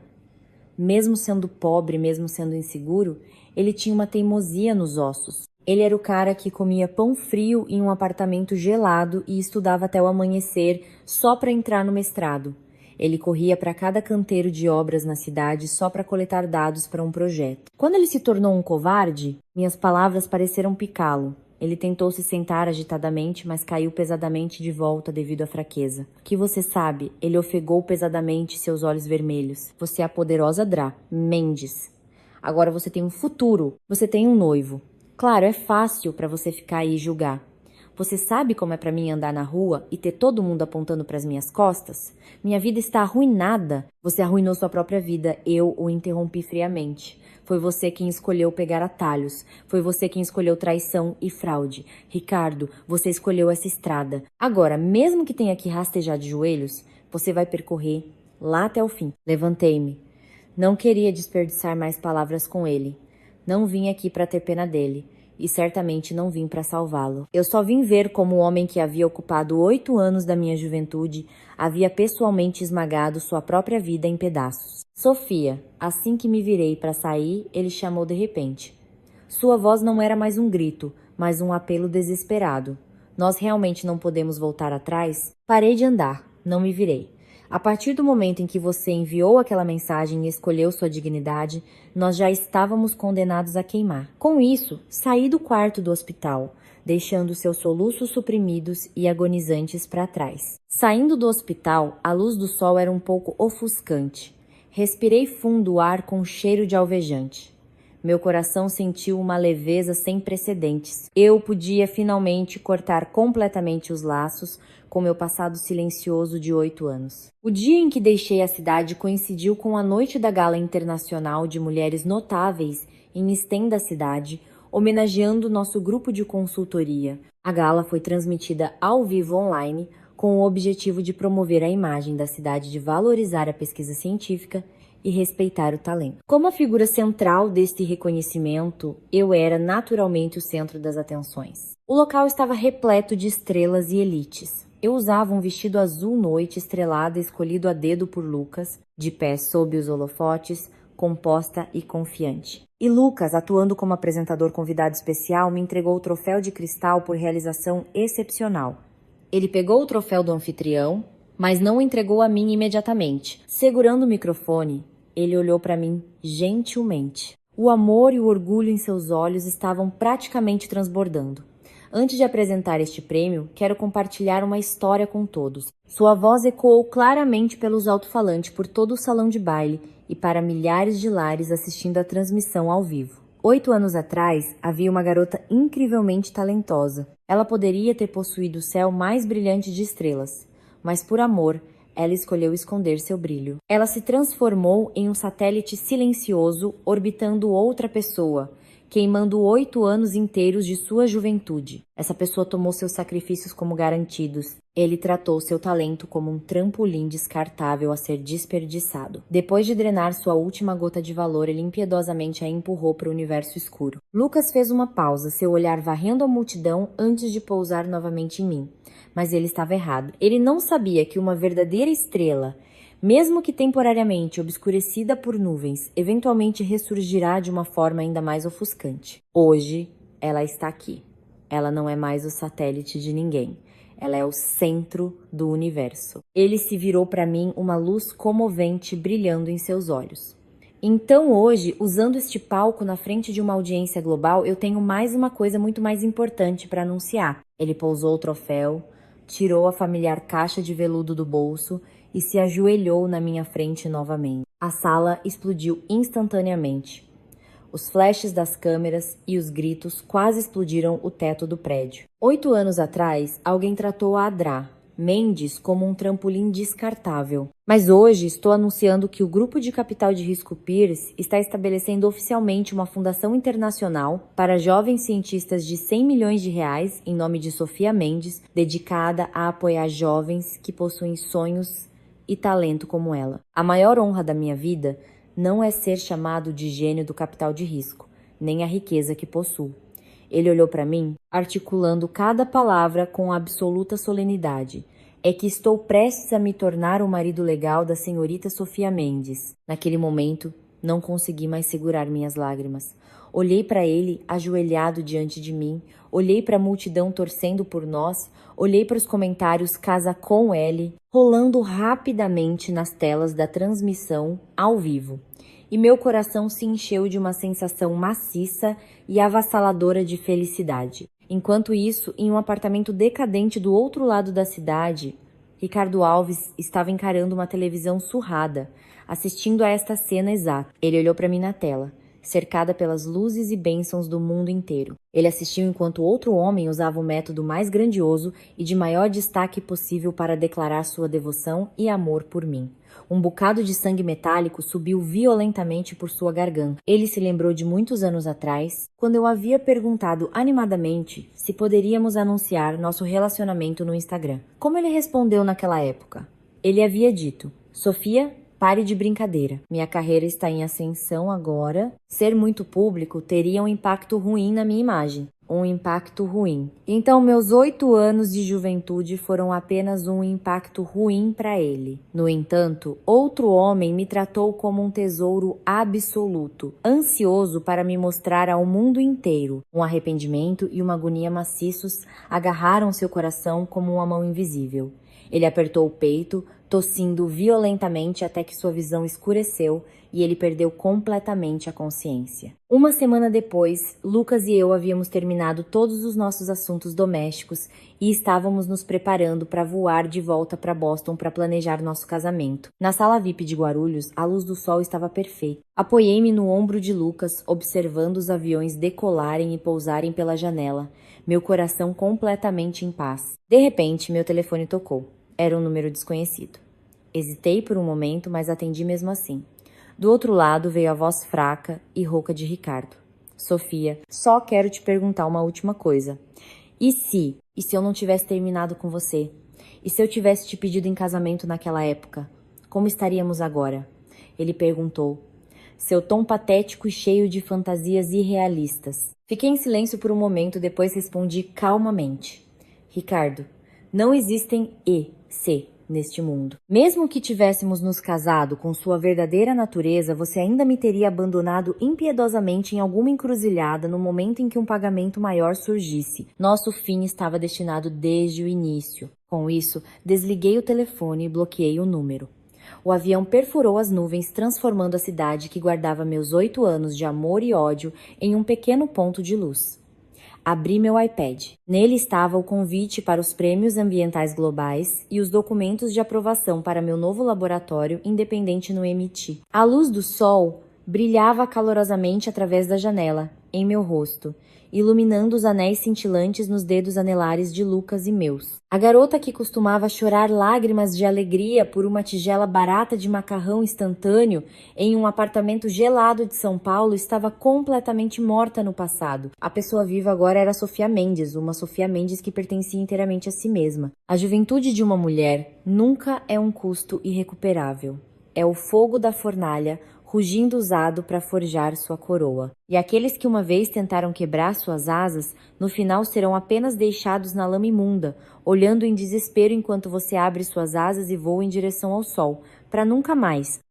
Mesmo sendo pobre, mesmo sendo inseguro, ele tinha uma teimosia nos ossos. Ele era o cara que comia pão frio em um apartamento gelado e estudava até o amanhecer só para entrar no mestrado. Ele corria para cada canteiro de obras na cidade só para coletar dados para um projeto. Quando ele se tornou um covarde, minhas palavras pareceram picá-lo. Ele tentou se sentar agitadamente, mas caiu pesadamente de volta devido à fraqueza. O que você sabe? Ele ofegou pesadamente seus olhos vermelhos. Você é a poderosa Dra. Mendes. Agora você tem um futuro. Você tem um noivo. Claro, é fácil para você ficar aí e julgar. Você sabe como é pra mim andar na rua e ter todo mundo apontando pras minhas costas? Minha vida está arruinada. Você arruinou sua própria vida. Eu o interrompi friamente. Foi você quem escolheu pegar atalhos. Foi você quem escolheu traição e fraude. Ricardo, você escolheu essa estrada. Agora, mesmo que tenha que rastejar de joelhos, você vai percorrer lá até o fim. Levantei-me. Não queria desperdiçar mais palavras com ele. Não vim aqui para ter pena dele. E certamente não vim para salvá-lo. Eu só vim ver como o homem que havia ocupado 8 anos da minha juventude havia pessoalmente esmagado sua própria vida em pedaços. Sofia, assim que me virei para sair, ele chamou de repente. Sua voz não era mais um grito, mas um apelo desesperado. Nós realmente não podemos voltar atrás? Parei de andar, não me virei. A partir do momento em que você enviou aquela mensagem e escolheu sua dignidade, nós já estávamos condenados a queimar. Com isso, saí do quarto do hospital, deixando seus soluços suprimidos e agonizantes para trás. Saindo do hospital, a luz do sol era um pouco ofuscante. Respirei fundo o ar com cheiro de alvejante. Meu coração sentiu uma leveza sem precedentes. Eu podia finalmente cortar completamente os laços com meu passado silencioso de 8 anos. O dia em que deixei a cidade coincidiu com a noite da Gala Internacional de Mulheres Notáveis em Sten da cidade, homenageando nosso grupo de consultoria. A gala foi transmitida ao vivo online com o objetivo de promover a imagem da cidade, de valorizar a pesquisa científica e respeitar o talento. Como a figura central deste reconhecimento, eu era naturalmente o centro das atenções. O local estava repleto de estrelas e elites. Eu usava um vestido azul noite estrelada escolhido a dedo por Lucas, de pé sob os holofotes, composta e confiante. E Lucas, atuando como apresentador convidado especial, me entregou o troféu de cristal por realização excepcional. Ele pegou o troféu do anfitrião, mas não o entregou a mim imediatamente. Segurando o microfone, ele olhou para mim gentilmente. O amor e o orgulho em seus olhos estavam praticamente transbordando. Antes de apresentar este prêmio, quero compartilhar uma história com todos. Sua voz ecoou claramente pelos alto-falantes por todo o salão de baile e para milhares de lares assistindo a transmissão ao vivo. 8 anos atrás, havia uma garota incrivelmente talentosa. Ela poderia ter possuído o céu mais brilhante de estrelas, mas por amor, ela escolheu esconder seu brilho. Ela se transformou em um satélite silencioso orbitando outra pessoa, queimando 8 anos inteiros de sua juventude. Essa pessoa tomou seus sacrifícios como garantidos. Ele tratou seu talento como um trampolim descartável a ser desperdiçado. Depois de drenar sua última gota de valor, ele impiedosamente a empurrou para o universo escuro. Lucas fez uma pausa, seu olhar varrendo a multidão antes de pousar novamente em mim. Mas ele estava errado. Ele não sabia que uma verdadeira estrela, mesmo que temporariamente obscurecida por nuvens, eventualmente ressurgirá de uma forma ainda mais ofuscante. Hoje, ela está aqui. Ela não é mais o satélite de ninguém. Ela é o centro do universo. Ele se virou para mim, uma luz comovente brilhando em seus olhos. Então hoje, usando este palco na frente de uma audiência global, eu tenho mais uma coisa muito mais importante para anunciar. Ele pousou o troféu, tirou a familiar caixa de veludo do bolso e se ajoelhou na minha frente novamente. A sala explodiu instantaneamente. Os flashes das câmeras e os gritos quase explodiram o teto do prédio. 8 anos atrás, alguém tratou a Adra Mendes como um trampolim descartável. Mas hoje estou anunciando que o Grupo de Capital de Risco Peers está estabelecendo oficialmente uma fundação internacional para jovens cientistas de 100 milhões de reais, em nome de Sofia Mendes, dedicada a apoiar jovens que possuem sonhos e talento como ela. A maior honra da minha vida não é ser chamado de gênio do capital de risco, nem a riqueza que possuo. Ele olhou para mim, articulando cada palavra com absoluta solenidade. É que estou prestes a me tornar o marido legal da senhorita Sofia Mendes. Naquele momento, não consegui mais segurar minhas lágrimas. Olhei para ele, ajoelhado diante de mim, olhei para a multidão torcendo por nós, olhei para os comentários casa com L, rolando rapidamente nas telas da transmissão ao vivo. E meu coração se encheu de uma sensação maciça e avassaladora de felicidade. Enquanto isso, em um apartamento decadente do outro lado da cidade, Ricardo Alves estava encarando uma televisão surrada, assistindo a esta cena exata. Ele olhou para mim na tela. cercada pelas luzes e bênçãos do mundo inteiro. Ele assistiu enquanto outro homem usava o método mais grandioso e de maior destaque possível para declarar sua devoção e amor por mim. Um bocado de sangue metálico subiu violentamente por sua garganta. Ele se lembrou de muitos anos atrás, quando eu havia perguntado animadamente se poderíamos anunciar nosso relacionamento no Instagram. Como ele respondeu naquela época? Ele havia dito: Sofia, pare de brincadeira. Minha carreira está em ascensão agora. Ser muito público teria um impacto ruim na minha imagem. Um impacto ruim. Então, meus 8 anos de juventude foram apenas um impacto ruim para ele. No entanto, outro homem me tratou como um tesouro absoluto, ansioso para me mostrar ao mundo inteiro. Um arrependimento e uma agonia maciços agarraram seu coração como uma mão invisível. Ele apertou o peito, tossindo violentamente até que sua visão escureceu e ele perdeu completamente a consciência. Uma semana depois, Lucas e eu havíamos terminado todos os nossos assuntos domésticos e estávamos nos preparando para voar de volta para Boston para planejar nosso casamento. Na sala VIP de Guarulhos, a luz do sol estava perfeita. Apoiei-me no ombro de Lucas, observando os aviões decolarem e pousarem pela janela, meu coração completamente em paz. De repente, meu telefone tocou. Era um número desconhecido. Hesitei por um momento, mas atendi mesmo assim. Do outro lado veio a voz fraca e rouca de Ricardo. Sofia, só quero te perguntar uma última coisa. E se eu não tivesse terminado com você? E se eu tivesse te pedido em casamento naquela época? Como estaríamos agora? Ele perguntou. Seu tom patético e cheio de fantasias irrealistas. Fiquei em silêncio por um momento, depois respondi calmamente. Ricardo, não existem e se neste mundo. Mesmo que tivéssemos nos casado com sua verdadeira natureza, você ainda me teria abandonado impiedosamente em alguma encruzilhada no momento em que um pagamento maior surgisse. Nosso fim estava destinado desde o início. Com isso, desliguei o telefone e bloqueei o número. O avião perfurou as nuvens, transformando a cidade que guardava meus 8 anos de amor e ódio em um pequeno ponto de luz. Abri meu iPad. Nele estava o convite para os prêmios ambientais globais e os documentos de aprovação para meu novo laboratório independente no MIT. A luz do sol brilhava calorosamente através da janela, em meu rosto, iluminando os anéis cintilantes nos dedos anelares de Lucas e meus. A garota que costumava chorar lágrimas de alegria por uma tigela barata de macarrão instantâneo em um apartamento gelado de São Paulo estava completamente morta no passado. A pessoa viva agora era Sofia Mendes, uma Sofia Mendes que pertencia inteiramente a si mesma. A juventude de uma mulher nunca é um custo irrecuperável. É o fogo da fornalha rugindo usado para forjar sua coroa. E aqueles que uma vez tentaram quebrar suas asas, no final serão apenas deixados na lama imunda, olhando em desespero enquanto você abre suas asas e voa em direção ao sol, para nunca mais,